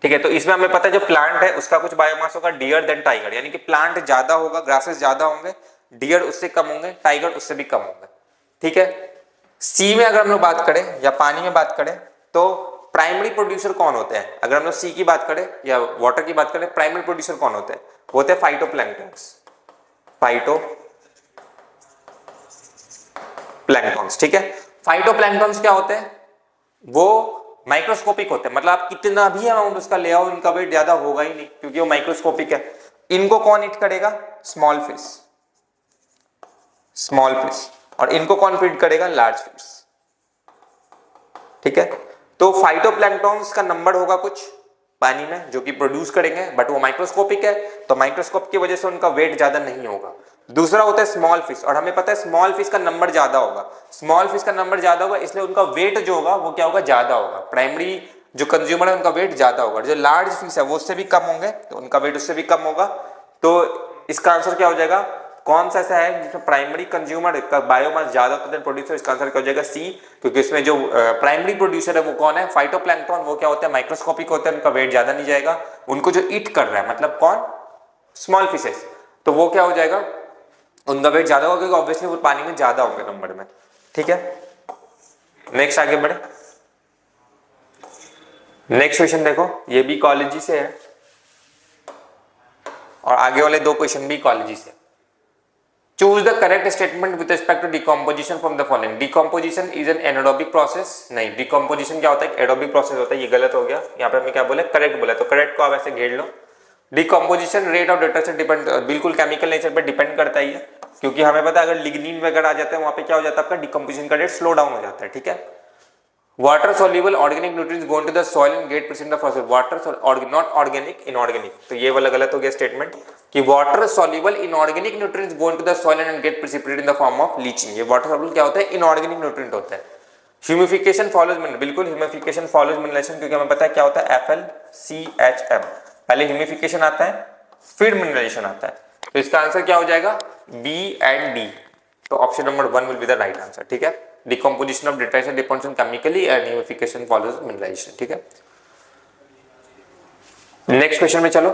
ठीक है। तो इसमें हमें पता है जो प्लांट है उसका कुछ बायोमास होगा डियर देन टाइगर, यानी कि प्लांट ज्यादा होगा, ग्रासेस ज्यादा होंगे, डियर उससे कम होंगे, टाइगर उससे भी कम होंगे, ठीक है। सी में अगर हम लोग बात करें या पानी में बात करें तो प्राइमरी प्रोड्यूसर कौन होते हैं, अगर हम लोग सी की बात करें या वाटर की बात करें, प्राइमरी प्रोड्यूसर कौन होते हैं, वो होते हैं फाइटोप्लैंक्टन्स, फाइटोप्लैंक्टन्स, ठीक है। फाइटोप्लैंक्टन्स क्या होते हैं, वो माइक्रोस्कोपिक होते हैं, मतलब आप कितना भी अमाउंट उसका ले आओ इनका वेट ज्यादा होगा ही नहीं, क्योंकि वो माइक्रोस्कोपिक है। इनको कौन ईट करेगा, स्मॉल फिश, स्मॉल फिश, और इनको कौन फीड करेगा, लार्ज फिश, ठीक है। तो फाइटोप्लैंक्टन्स का नंबर होगा कुछ पानी में जो कि प्रोड्यूस करेंगे, बट वो माइक्रोस्कोपिक है, तो माइक्रोस्कोप की वजह से उनका वेट ज्यादा नहीं होगा। दूसरा होता है स्मॉल फिश, और हमें पता है स्मॉल फिश का नंबर ज्यादा होगा, स्मॉल फिश का नंबर ज्यादा होगा, इसलिए उनका वेट जो होगा वो क्या होगा, ज्यादा होगा, प्राइमरी जो कंज्यूमर है उनका वेट ज्यादा होगा। जो लार्ज फिश है वो उससे भी कम होंगे, तो उनका वेट उससे भी कम होगा। तो इसका आंसर क्या हो जाएगा, कौन सा ऐसा है जिसमें प्राइमरी कंज्यूमर का बायोमास ज्यादा होता है प्रोड्यूसर, इसका आंसर क्या हो जाएगा, सी, क्योंकि इसमें जो प्राइमरी प्रोड्यूसर है वो कौन है, फाइटोप्लैंक्टन, वो क्या होता है, माइक्रोस्कोपिक होते हैं, उनका वेट ज्यादा नहीं जाएगा। उनको जो ईट कर रहा है मतलब कौन, स्मॉल फिशेस, तो वो क्या हो जाएगा, उनका वेट ज्यादा होगा, क्योंकि ऑब्वियसली वो पानी में ज्यादा होंगे नंबर में, ठीक है। नेक्स्ट आगे बढ़े, नेक्स्ट क्वेश्चन देखो, ये भी इकोलॉजी से है और आगे वाले दो क्वेश्चन भी इकोलॉजी से। Choose the correct statement with respect to decomposition from the following. Decomposition is an anaerobic process, नहीं, डिकम्पोजिशन क्या होता है, एरोबिक प्रोसेस होता है, ये गलत हो गया, यहाँ पे हमें क्या बोले, करेक्ट बोला, तो करेक्ट को आप ऐसे घेर लो। डिकम्पोजिशन रेट ऑफ डेटा से डिपेंड, बिल्कुल केमिकल नेचर पर डिपेंड करता है, क्योंकि हमें पता है अगर लिग्निन वगैरह आ जाता है वहां पे क्या हो जाता है, आपका डिकम्पोजिशन का रेट स्लो डाउन हो जाता है, ठीक है। Water soluble organic nutrients go into the soil and get present in the fossil water not organic inorganic, तो ये वाला गलत हो गया स्टेटमेंट कि water soluble inorganic nutrients go into the soil and get precipitated in the form of leaching। ये वाटर soluble क्या होता है, inorganic nutrient होता है। ह्यूमिफिकेशन फॉलोज मिनरल, बिल्कुल ह्यूमिफिकेशन फॉलोज मिनरलाइजेशन, क्योंकि हमें पता है क्या होता है FlCHm, पहले ह्यूमिफिकेशन आता है फिर मिनरलाइजेशन आता है। तो इसका आंसर क्या हो जाएगा B एंड D। तो option number 1 will be the right answer. ठीक है, डिकम्पोजिशन ऑफ डिटाइशन depends on chemically and humification follows mineralization. ठीक है, नेक्स्ट क्वेश्चन में चलो।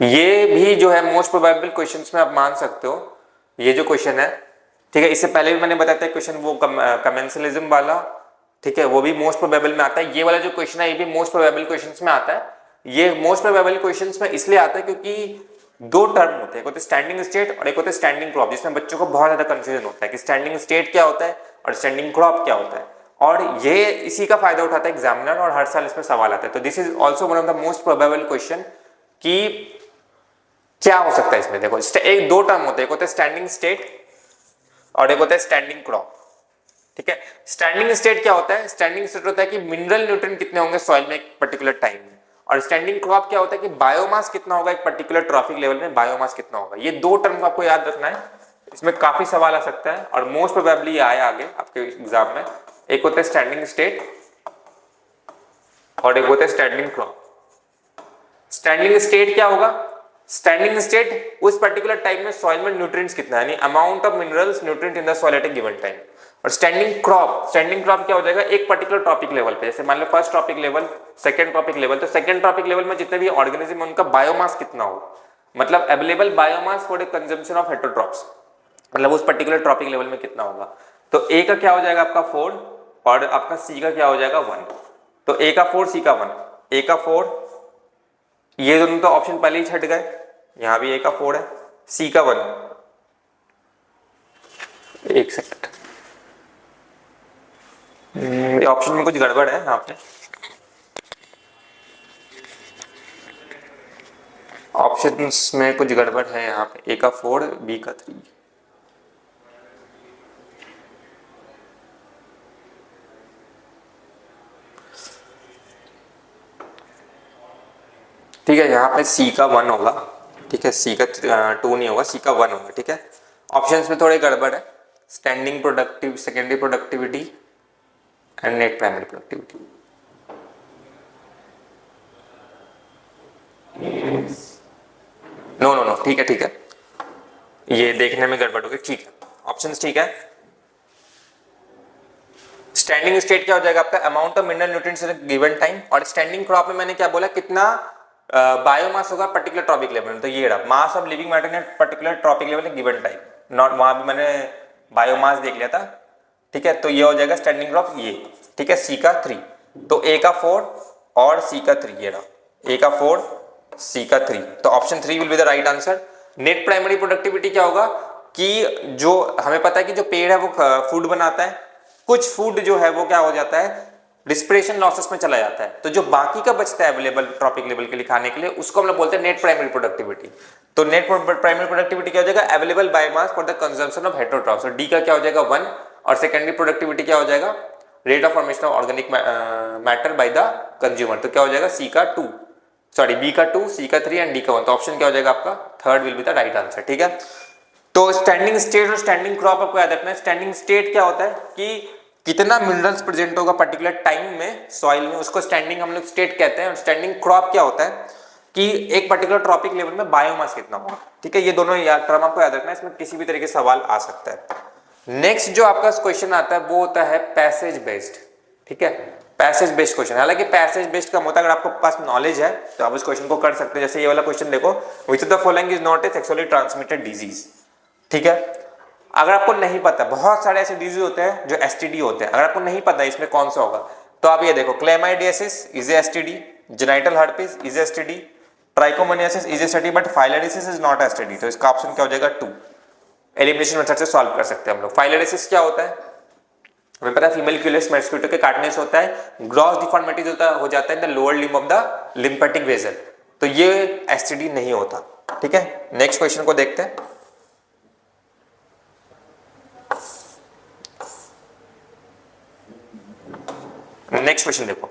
ये भी जो है मोस्ट प्रोबेबल क्वेश्चंस में आप मान सकते हो, ये जो क्वेश्चन है, ठीक है, इससे पहले भी मैंने बताया था क्वेश्चन वो कमेंसलिज्म वाला, ठीक है, वो भी मोस्ट प्रोबेबल में आता है। ये वाला जो क्वेश्चन है ये भी मोस्ट प्रोबेबल क्वेश्चंस में आता है। ये मोस्ट प्रोबेबल क्वेश्चंस में इसलिए आता है क्योंकि दो टर्म होते हैं, एक होते हैं स्टैंडिंग स्टेट और एक होते हैं स्टैंडिंग क्रॉप, जिसमें बच्चों को बहुत ज्यादा कंफ्यूजन होता है कि स्टैंडिंग स्टेट क्या होता है और स्टैंडिंग क्रॉप क्या होता है, और ये इसी का फायदा उठाता है एग्जामिनर, और हर साल इसमें सवाल आता है। तो this is also one of the most probable question कि क्या हो सकता है इसमें। देखो एक दो टर्म होते हैं, एक होता है स्टैंडिंग स्टेट और एक होता है स्टैंडिंग क्रॉप। ठीक है, स्टैंडिंग स्टेट क्या होता है, स्टैंडिंग स्टेट होता है कि मिनरल न्यूट्रिएंट कितने होंगे सॉइल में एक पर्टिकुलर टाइम में, और स्टैंडिंग क्रॉप क्या होता है कि बायोमास कितना होगा एक पर्टिकुलर ट्रॉफिक लेवल में, बायोमास कितना होगा। ये दो टर्म को आपको याद रखना है, इसमें काफी सवाल आ सकता है और मोस्ट प्रोबेबली आया आगे आपके एग्जाम में। एक होता है स्टैंडिंग स्टेट और एक होता है स्टैंडिंग क्रॉप। स्टैंडिंग स्टेट क्या होगा, स्टैंडिंग स्टेट उस पर्टिकुलर टाइम में सॉइल में न्यूट्रिएंट्स कितना है, यानी amount of minerals nutrient in the soil eight A given time. और स्टैंडिंग क्रॉप क्या हो जाएगा एक पर्टिकुलर टॉपिक लेवल पे, जैसे मान लो first topic level, second topic level, तो सेकंड टॉपिक लेवल में जितने भी ऑर्गेनिज्म है उनका बायोमास कितना हो, मतलब available biomass for the consumption of heterotrophs, मतलब उस पर्टिकुलर टॉपिक लेवल में कितना होगा। तो ए का क्या हो जाएगा आपका 4 और आपका सी का क्या हो जाएगा 1। तो ए का 4 सी का 1, ए का 4, ये दोनों तो ऑप्शन पहले ही छट गए, यहां भी ए का 4 है, सी का 1। एक सेकंड, ऑप्शन में कुछ गड़बड़ है यहाँ पे, ऑप्शंस में कुछ गड़बड़ है यहाँ पे, ए का 4 बी का 3। ठीक है, यहाँ पे सी का 1 होगा, ठीक है, सी का 2 नहीं होगा, सी का 1 होगा। ठीक है, ऑप्शंस में थोड़े गड़बड़ है, standing productive secondary productivity and net primary productivity. No no no, ठीक है ठीक है, ये देखने में गड़बड़ होगी, ठीक है, ऑप्शंस ठीक है। स्टैंडिंग स्टेट क्या हो जाएगा आपका amount of mineral nutrients in a given time, और स्टैंडिंग क्रॉप में मैंने क्या बोला कितना बायोमास होगा पर्टिकुलर ट्रॉपिक लेवल में, तो ये रहा mass of living matter in particular trophic level given time, not, वहां भी मैंने बायोमास देख लिया था। ठीक है, तो ये हो जाएगा स्टैंडिंग क्रॉप ये, ठीक है, सी का 3, तो ए का 4 और सी का 3, ये रहा ए का 4 सी का 3, तो option 3 will be the right answer. Net primary productivity क्या होगा कि जो हमें पता है कि जो पेड़ है वो फूड बनाता है, कुछ फूड जो है वो क्या हो जाता है रिस्पिरेशन लॉसेस में चला जाता है, तो जो बाकी का बचता है अवेलेबल ट्रॉपिक लेवल के लिए खाने के लिए उसको हम लोग बोलते हैं नेट प्राइमरी प्रोडक्टिविटी। तो नेट प्राइमरी प्रोडक्टिविटी क्या हो जाएगा available biomass for the consumption of heterotrophs, और डी का क्या हो जाएगा 1, और सेकेंडरी प्रोडक्टिविटी क्या हो जाएगा rate of formation of organic matter by the consumer, तो क्या हो जाएगा सी का 2, सॉरी बी का 2, सी का 3 एंड डी का 1, तो ऑप्शन क्या हो जाएगा आपका third will be the right answer. ठीक है, तो स्टैंडिंग स्टेट और स्टैंडिंग क्रॉप आपको याद रखना है। स्टैंडिंग स्टेट क्या होता है कि कितना मिनरल्स प्रेजेंट होगा पर्टिकुलर टाइम में सॉइल में, उसको स्टैंडिंग हम लोग स्टेट कहते हैं। और स्टैंडिंग क्रॉप क्या होता है कि एक पर्टिकुलर ट्रॉपिक लेवल में बायोमास कितना होगा। ठीक है, ये दोनों टर्म आपको याद रखना है, इसमें किसी भी तरीके से सवाल आ सकता है। नेक्स्ट जो आपका क्वेश्चन आता है वो होता है पैसेज बेस्ड। ठीक है, पैसेज बेस्ड क्वेश्चन, हालांकि पैसेज बेस्ड कम होता है, अगर आपको पास नॉलेज है तो आप इस क्वेश्चन को कर सकते हैं। जैसे ये वाला क्वेश्चन देखो, which of the following is not a sexually transmitted disease. ठीक है, अगर आपको नहीं पता, बहुत सारे ऐसे डिजीज होते हैं जो एसटीडी होते हैं, अगर आपको नहीं पता इसमें कौन सा होगा तो आप ये देखो, chlamydiasis is STD, genital herpes is STD, trichomoniasis is STD, but filariasis is not STD, तो इसका ऑप्शन क्या हो जाएगा 2। एलिमिनेशन मेथड से सॉल्व कर सकते हैं हम लोग। फाइलेरिसिस क्या होता है, हमें पता है फीमेल क्यूलेक्स मस्किटो के काटने से होता है ग्रॉस डिफॉर्मिटीज हो जाता है in the lower limb of the lymphatic vessel, तो ये एसटीडी नहीं होता। ठीक है, नेक्स्ट क्वेश्चन को देखते हैं। नेक्स्ट क्वेश्चन देखो,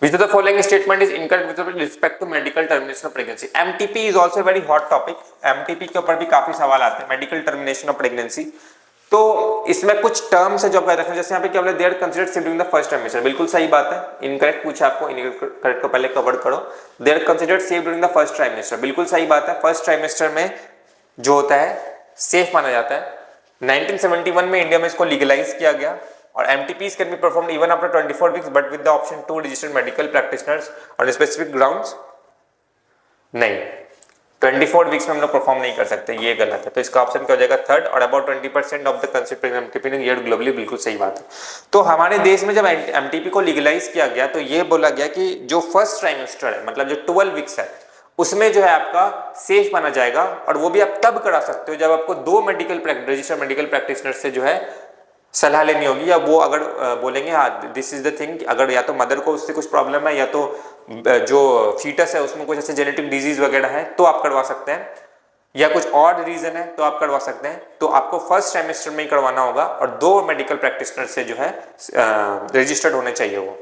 which of the following statement is incorrect with respect to medical termination of pregnancy। MTP is also a very hot topic, MTP के ऊपर भी काफी सवाल आते हैं, मेडिकल टर्मिनेशन ऑफ प्रेगनेंसी। तो इसमें कुछ टर्म्स है जो आप याद रखना, जैसे यहाँ पे क्या बोला, they are considered safe during the first trimester, बिल्कुल सही बात है। इनकरेक्ट पूछा आपको, इनकरेक्ट को पहले कवर करो। They are considered safe during the first trimester, बिल्कुल सही बात है। फर्स्ट ट्राइमेस्टर में जो होता है सेफ माना जाता है। 1971 में इंडिया में इसको लीगलाइज किया गया और MTPs can be performed even after 24 weeks but with the option to registered medical practitioners on specific grounds. नहीं, 24 वीक्स में हम लोग परफॉर्म नहीं कर सकते, ये गलत है। तो इसका ऑप्शन क्या हो जाएगा, थर्ड। और about 20% of the considered MTP in year globally, बिल्कुल सही बात है। तो हमारे देश में जब MTP को लीगलाइज किया गया तो ये बोला गया कि जो फर्स्ट ट्राइमेस्टर है, मतलब जो 12 वीक्स है, उसमें जो है आपका सेफ माना जाएगा। और वो भी आप तब करा सकते हो जब आपको 2 रजिस्टर्ड मेडिकल प्रैक्टिशनर से जो है सलाह लेनी होगी, या वो अगर बोलेंगे हाँ दिस इज द थिंग, अगर या तो मदर को उससे कुछ प्रॉब्लम है या तो जो फीटस है उसमें कुछ ऐसे जेनेटिक डिजीज वगैरह है तो आप करवा सकते हैं, या कुछ और रीजन है तो आप करवा सकते हैं। तो आपको फर्स्ट ट्राइमेस्टर में ही करवाना होगा और 2 मेडिकल प्रैक्टिशनर से जो है रजिस्टर्ड होने चाहिए वो,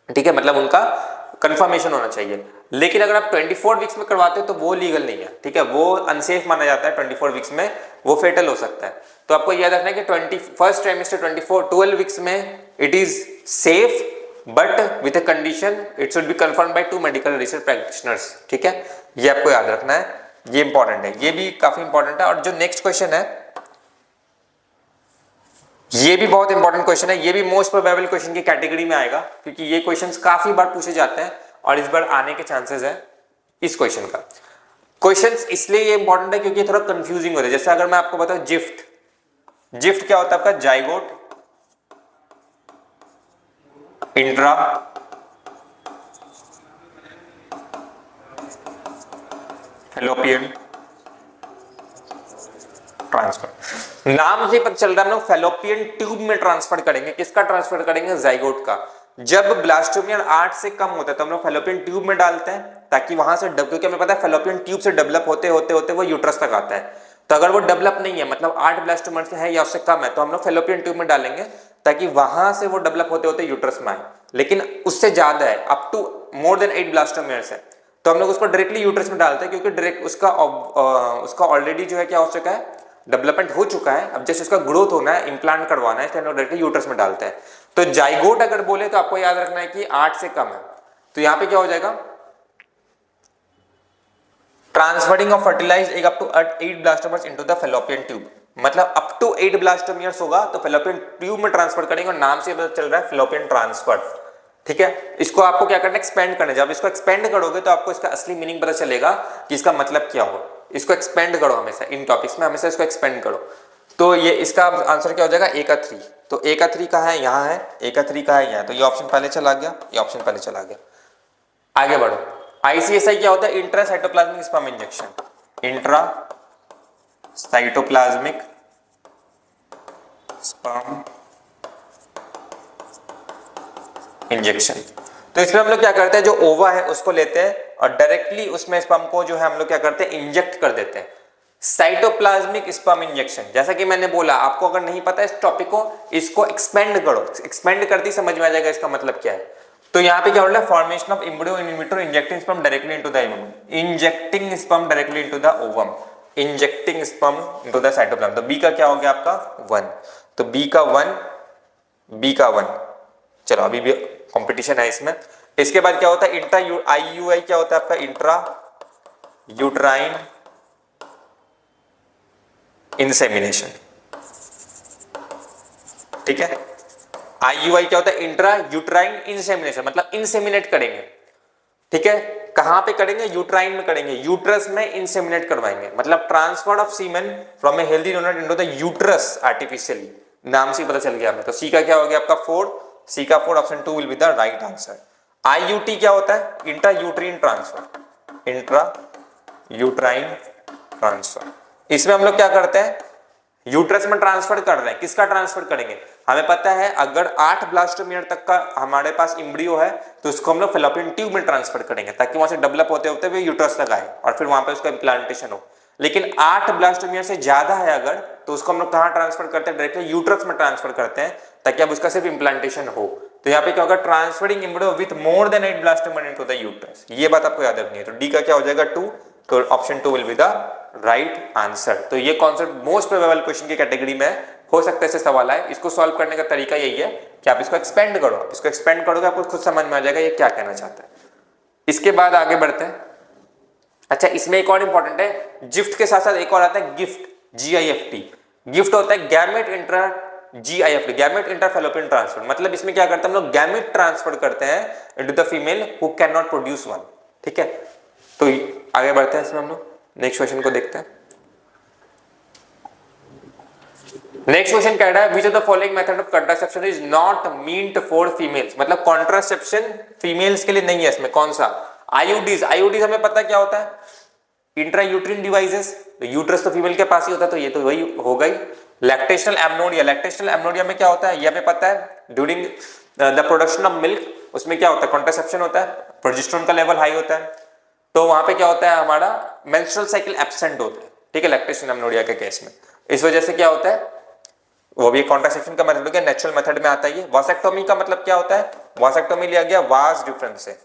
ठीक है, मतलब उनका कंफर्मेशन होना चाहिए। लेकिन अगर आप 24 वीक्स में करवाते हो तो वो लीगल नहीं है, ठीक है, वो अनसेफ माना जाता है। 24 वीक्स में वो फेटल हो सकता है। तो आपको याद रखना है कि फर्स्ट ट्राइमेस्टर 12 वीक्स में it is safe but with a condition it should be confirmed by 2 medical research practitioners, ठीक है, ये आपको याद रखना है, ये इंपॉर्टेंट है, ये भी काफी इंपॉर्टेंट है। और जो नेक्स्ट क्वेश्चन है ये भी बहुत इंपॉर्टेंट क्वेश्चन है, ये भी मोस्ट प्रोबेबल क्वेश्चन की कैटेगरी में आएगा क्योंकि ये क्वेश्चंस काफी बार पूछे जाते हैं और इस बार आने के चांसेस है इस क्वेश्चन का। क्वेश्चंस इसलिए ये इंपॉर्टेंट है क्योंकि थोड़ा कंफ्यूजिंग होता है। जैसे अगर मैं आपको बताऊं जिफ्ट क्या होता है आपका, जाइगोट, इंट्रा, फैलोपियन ट्रांसफर। नाम से पता चल रहा है हम लोग फैलोपियन ट्यूब में ट्रांसफर करेंगे। किसका ट्रांसफर करेंगे, जाइगोट का। जब ब्लास्टोमियर 8 से कम होता है तो हम लोग फैलोपियन ट्यूब में डालते हैं ताकि वहां से क्योंकि हमें पता है फैलोपियन ट्यूब से डेवलप होते होते वो यूट्रस तक आता है। तो अगर वो डेवलप नहीं है, मतलब 8 ब्लास्टोमियर से है या उससे कम है, तो हम लोग फैलोपियन ट्यूब में डालेंगे ताकि वहां से वो डेवलप होते होते यूट्रस में आए। लेकिन उससे ज्यादा है, up to more than 8 blastomeres है, तो हम लोग उसको डायरेक्टली यूट्रस में डालते हैं क्योंकि डायरेक्ट उसका ऑलरेडी जो है क्या हो चुका है, डेवलपमेंट हो चुका है। अब जैसे उसका ग्रोथ होना है, इम्प्लांट करवाना है, तो हम लोग डायरेक्टली यूट्रस में डालते हैं। तो जाइगोट अगर बोले तो आपको याद रखना है कि 8 से कम है, तो यहां पे क्या हो जाएगा, transferring of fertilized egg up to 8 blastomeres into the fallopian tube, मतलब अप टू 8 ब्लास्टोमियर्स होगा तो फैलोपियन ट्यूब में ट्रांसफर करेंगे और नाम से पता चल रहा है फैलोपियन ट्रांसफर, ठीक है। इसको आपको क्या करना है, एक्सपेंड करना है। जब इसको एक्सपेंड करोगे तो आपको इसका असली मीनिंग पता चलेगा कि इसका मतलब क्या हो। इसको एक्सपेंड करो हमेशा, इन टॉपिक्स में हमेशा इसको एक्सपेंड करो। तो ये इसका आंसर क्या हो जाएगा, ए का 3। तो ए का 3 कहाँ है, यहाँ है, ए का 3 कहाँ है, यहाँ। तो ये ऑप्शन पहले चला गया, ये ऑप्शन पहले चला गया। आगे बढ़ो। ICSI क्या होता है, intra cytoplasmic sperm injection, intra cytoplasmic sperm injection. तो इसमें हम लोग क्या करते हैं, जो ओवा है उसको लेते हैं और डायरेक्टली उसमें स्पर्म को जो है हम लोग क्या करते हैं, इंजेक्ट कर देते हैं। साइटोप्लाज्मिक स्पर्म इंजेक्शन, जैसा कि मैंने बोला, आपको अगर नहीं पता इस टॉपिक को, इसको एक्सपेंड करो, एक्सपेंड करती समझ में आ जाएगा इसका मतलब क्या है। तो यहाँ पे क्या हो रहा है, formation of embryo in vitro injecting sperm directly into the ovum, injecting sperm directly into the ovum, injecting sperm into the cytoplasm. तो बी का क्या हो गया आपका 1, तो बी का 1। चलो अभी भी कंपटीशन है इसमें। इसके बाद क्या होता है, इंट्रा IUI क्या होता है आपका, इंट्रा यूट्राइन इंसेमिनेशन, ठीक है। IUI क्या होता है, इंट्रा यूट्राइन इंसेमिनेशन, मतलब इंसेमिनेट करेंगे, ठीक है। कहां पे करेंगे, यूट्राइन में करेंगे, यूट्रस में इंसेमिनेट करवाएंगे, मतलब transfer of semen from a healthy donor into the uterus artificially, नाम से पता चल गया हमें। तो सी का क्या हो गया आपका 4, सी का 4, option 2 will be the right answer. IUT क्या होता है, intra uterine transfer, intra uterine transfer. इसमें हम लोग क्या करते हैं, यूट्रस में ट्रांसफर कर रहे हैं। किसका ट्रांसफर करेंगे, हमें पता है अगर 8 ब्लास्टोमियर तक का हमारे पास एम्ब्रियो है तो उसको हम लोग फैलोपियन ट्यूब में ट्रांसफर करेंगे ताकि वहां से डेवलप होते होते हुए यूट्रस तक आए और फिर वहां पे उसका इम्प्लांटेशन हो। लेकिन 8 ब्लास्टोमियर से ज्यादा है अगर, तो उसको हम लोग कहां ट्रांसफर करते हैं, डायरेक्टली यूट्रस में ट्रांसफर करते हैं ताकि अब उसका सिर्फ इम्प्लांटेशन हो। तो यहाँ पे क्या होगा, transferring embryo with more than 8 blastomere into the uterus, ये बात आपको याद रखनी है। तो डी का क्या हो जाएगा 2, तो option 2 will be the right answer. तो ये कॉन्सेप्ट मोस्ट प्रोबेबल क्वेश्चन की कैटेगरी में हो सकता है इससे सवाल आए। इसको सॉल्व करने का तरीका यही है कि आप इसको एक्सपेंड करो, आप इसको एक्सपेंड करोगे आपको खुद समझ में आ जाएगा ये क्या कहना चाहता है। इसके बाद आगे बढ़ते हैं। अच्छा, इसमें एक और इंपॉर्टेंट है, गिफ्ट के साथ साथ एक और आता है गिफ्ट, GIFT। गिफ्ट होता है gamete intra GIFT, gamete intrafallopian transfer. मतलब इसमें क्या करते हैं हम लोग, गैमेट ट्रांसफर करते हैं into the female who can not produce one. ठीक है, तो आगे बढ़ते हैं इसमें हम लोग नेक्स्ट क्वेश्चन को देखते हैं। नेक्स्ट क्वेश्चन कह रहा है which of the following method of contraception is not meant for females. मतलब कॉन्ट्रासेप्शन फीमेल्स के लिए नहीं है इसमें। कौन सा? आईयूडीज। आईयूडीज हमें पता क्या होता है, इंट्रा यूट्रिन डिवाइसेस। तो यूट्रस तो फीमेल के पास ही होता है, तो ये तो वही हो गई। लैक्टेशनल एमनोडिया, लैक्टेशनल एमनोडिया में क्या होता है ये हमें पता है, during the production of milk उसमें क्या होता है, कॉन्ट्रासेप्शन होता है, प्रोजेस्टेरोन का लेवल हाई होता है, तो वहां पे क्या होता है हमारा मेंस्ट्रुअल साइकिल एब्सेंट होता है। ठीक है, लैक्टेशनल एमनोडिया के केस में इस वजह से क्या होता है, वो भी कॉन्ट्रासेप्शन का मेथड हो गया, नेचुरल मेथड में आता है। वासेक्टोमी का मतलब क्या होता है, वासेक्टोमी लिया गया वास डिफरेंस से।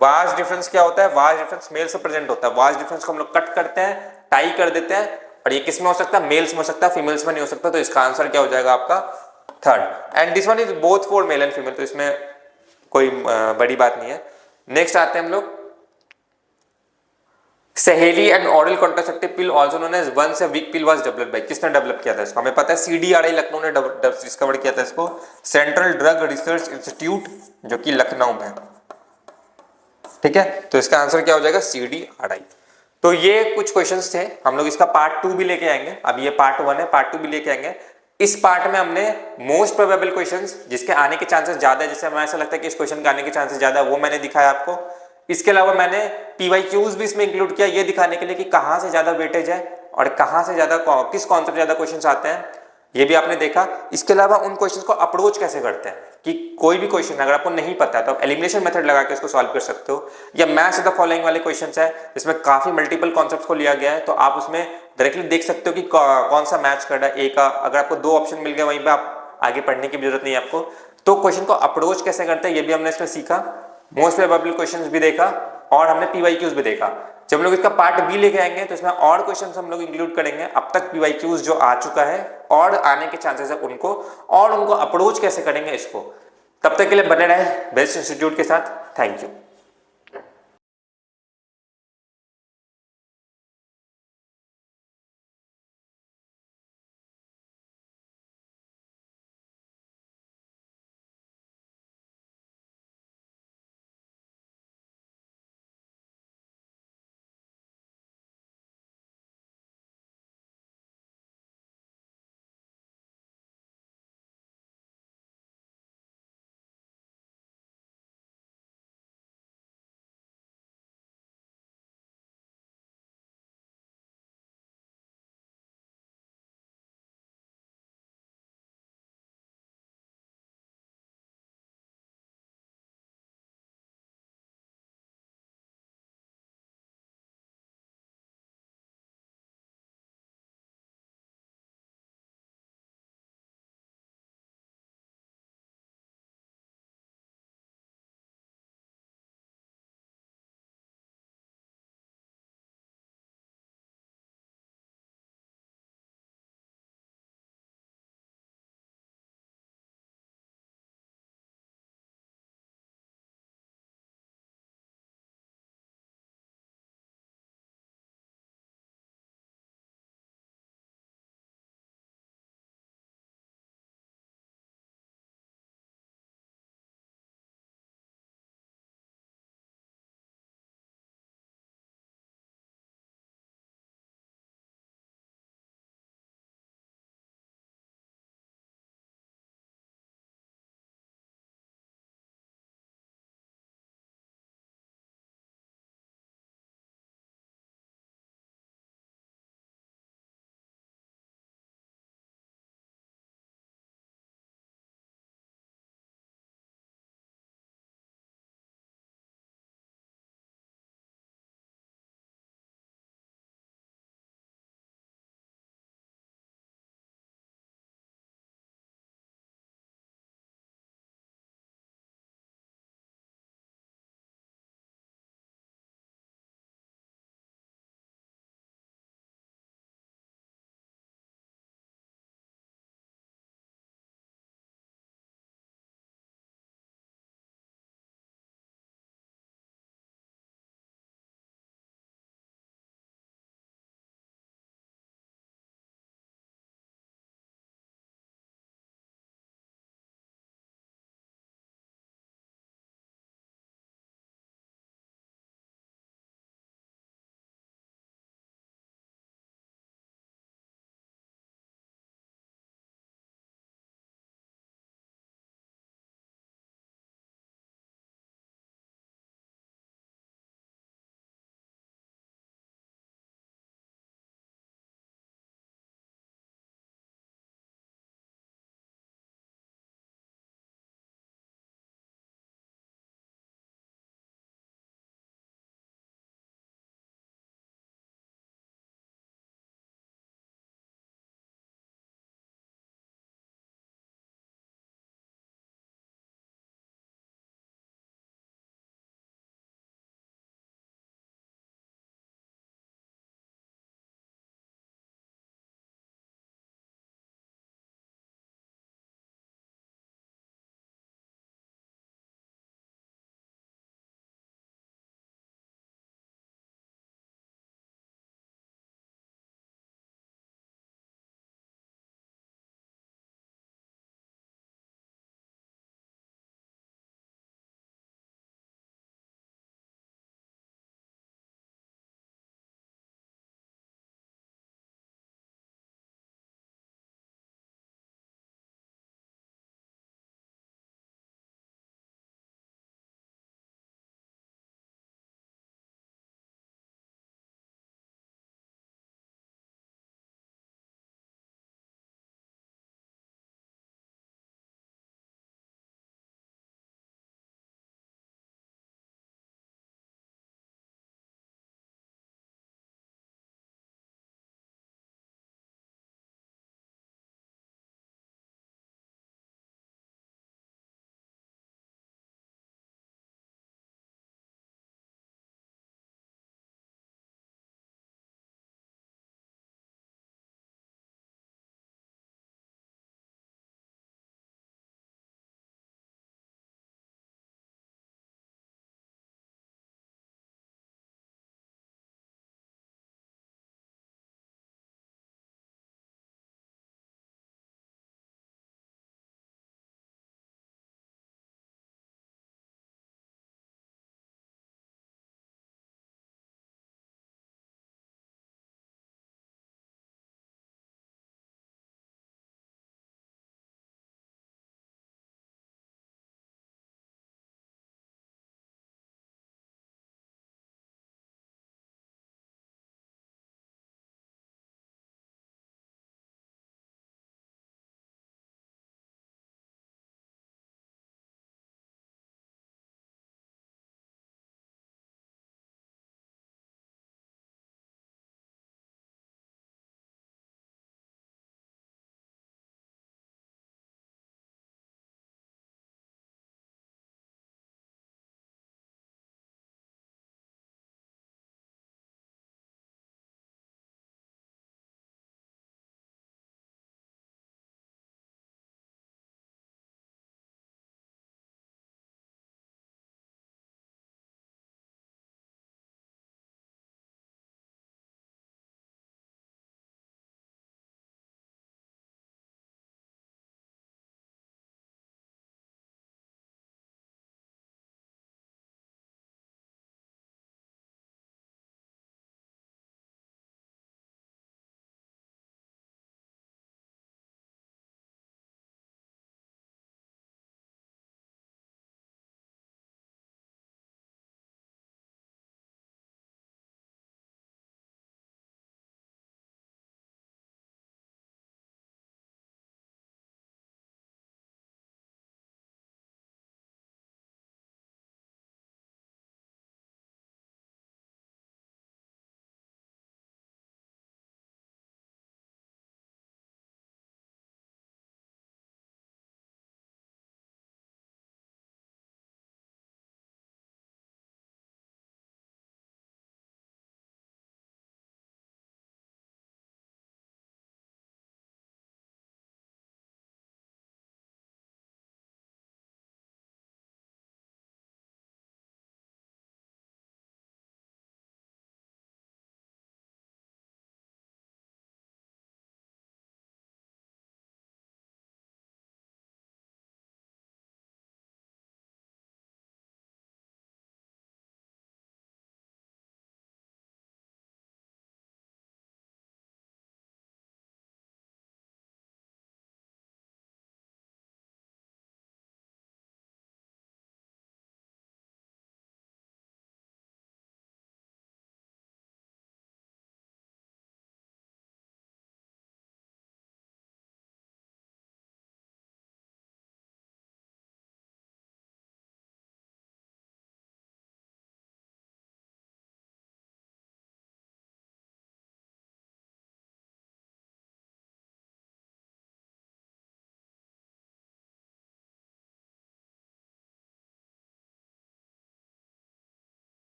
वास डिफरेंस क्या होता है, वास डिफरेंस मेल से प्रेजेंट होता है। वास डिफरेंस को हम लोग कट करते हैं, टाई कर देते हैं, और ये किस में हो सकता है, मेल्स में हो सकता है, फीमेल्स में नहीं हो सकता। तो इसका आंसर क्या हो जाएगा आपका third. And this one is both for male and female, तो इसमें कोई बड़ी बात नहीं है। नेक्स्ट आते हैं हम लोग, Saheli and oral contraceptive pill also known as once a week pill was developed by, किसने डेवलप किया था इसको, हमें पता है CDRI लखनऊ ने डिस्कवर किया था इसको, सेंट्रल ड्रग रिसर्च इंस्टीट्यूट जो कि लखनऊ में। ठीक है, तो इसका आंसर क्या हो जाएगा CDRI। तो ये कुछ क्वेश्चंस थे, हम लोग इसका पार्ट 2 भी लेके आएंगे। अब ये पार्ट 1 है, पार्ट 2 भी लेके आएंगे। इस पार्ट में हमने मोस्ट प्रोबेबल क्वेश्चंस जिसके आने के चांसेस ज्यादा है, जिससे हमें ऐसा लगता है कि इस क्वेश्चन के आने के चांसेस ज्यादा है, वो मैंने दिखाया आपको। इसके अलावा मैंने PYQs भी इसमें इंक्लूड किया, ये दिखाने के लिए कि कहां से ज्यादा वेटेज है और कहां से ज्यादा किस कॉन्सेप्ट ज्यादा क्वेश्चंस आते हैं, ये भी आपने देखा। इसके अलावा उन क्वेश्चंस को अप्रोच कैसे करते हैं, कि कोई भी क्वेश्चन अगर आपको नहीं पता है तो आप एलिमिनेशन मेथड लगा के इसको सॉल्व कर सकते हो, या मैथ्स द फॉलोइंग वाले क्वेश्चंस है इसमें काफी मल्टीपल कॉन्सेप्ट्स को लिया गया है, तो आप उसमें डायरेक्टली देख सकते हो कि कौन सा मैच कर रहा है। एक अगर आपको 2 ऑप्शन मिल गए वहीं पे आप आगे पढ़ने की भी जरूरत नहीं है आपको। तो क्वेश्चन को अप्रोच कैसे करते हैं ये भी हमने इसमें सीखा, मोस्ट प्रोबेबल क्वेश्चंस भी देखा, और हमने PYQs भी देखा। जब हम लोग इसका पार्ट B लेके आएंगे तो इसमें और क्वेश्चंस हम लोग इंक्लूड करेंगे। अब तक PYQs जो आ चुका है और आने के चांसेस है उनको, और उनको अप्रोच कैसे करेंगे इसको। तब तक के लिए बने रहे बेस्ट इंस्टीट्यूट के साथ। Thank you.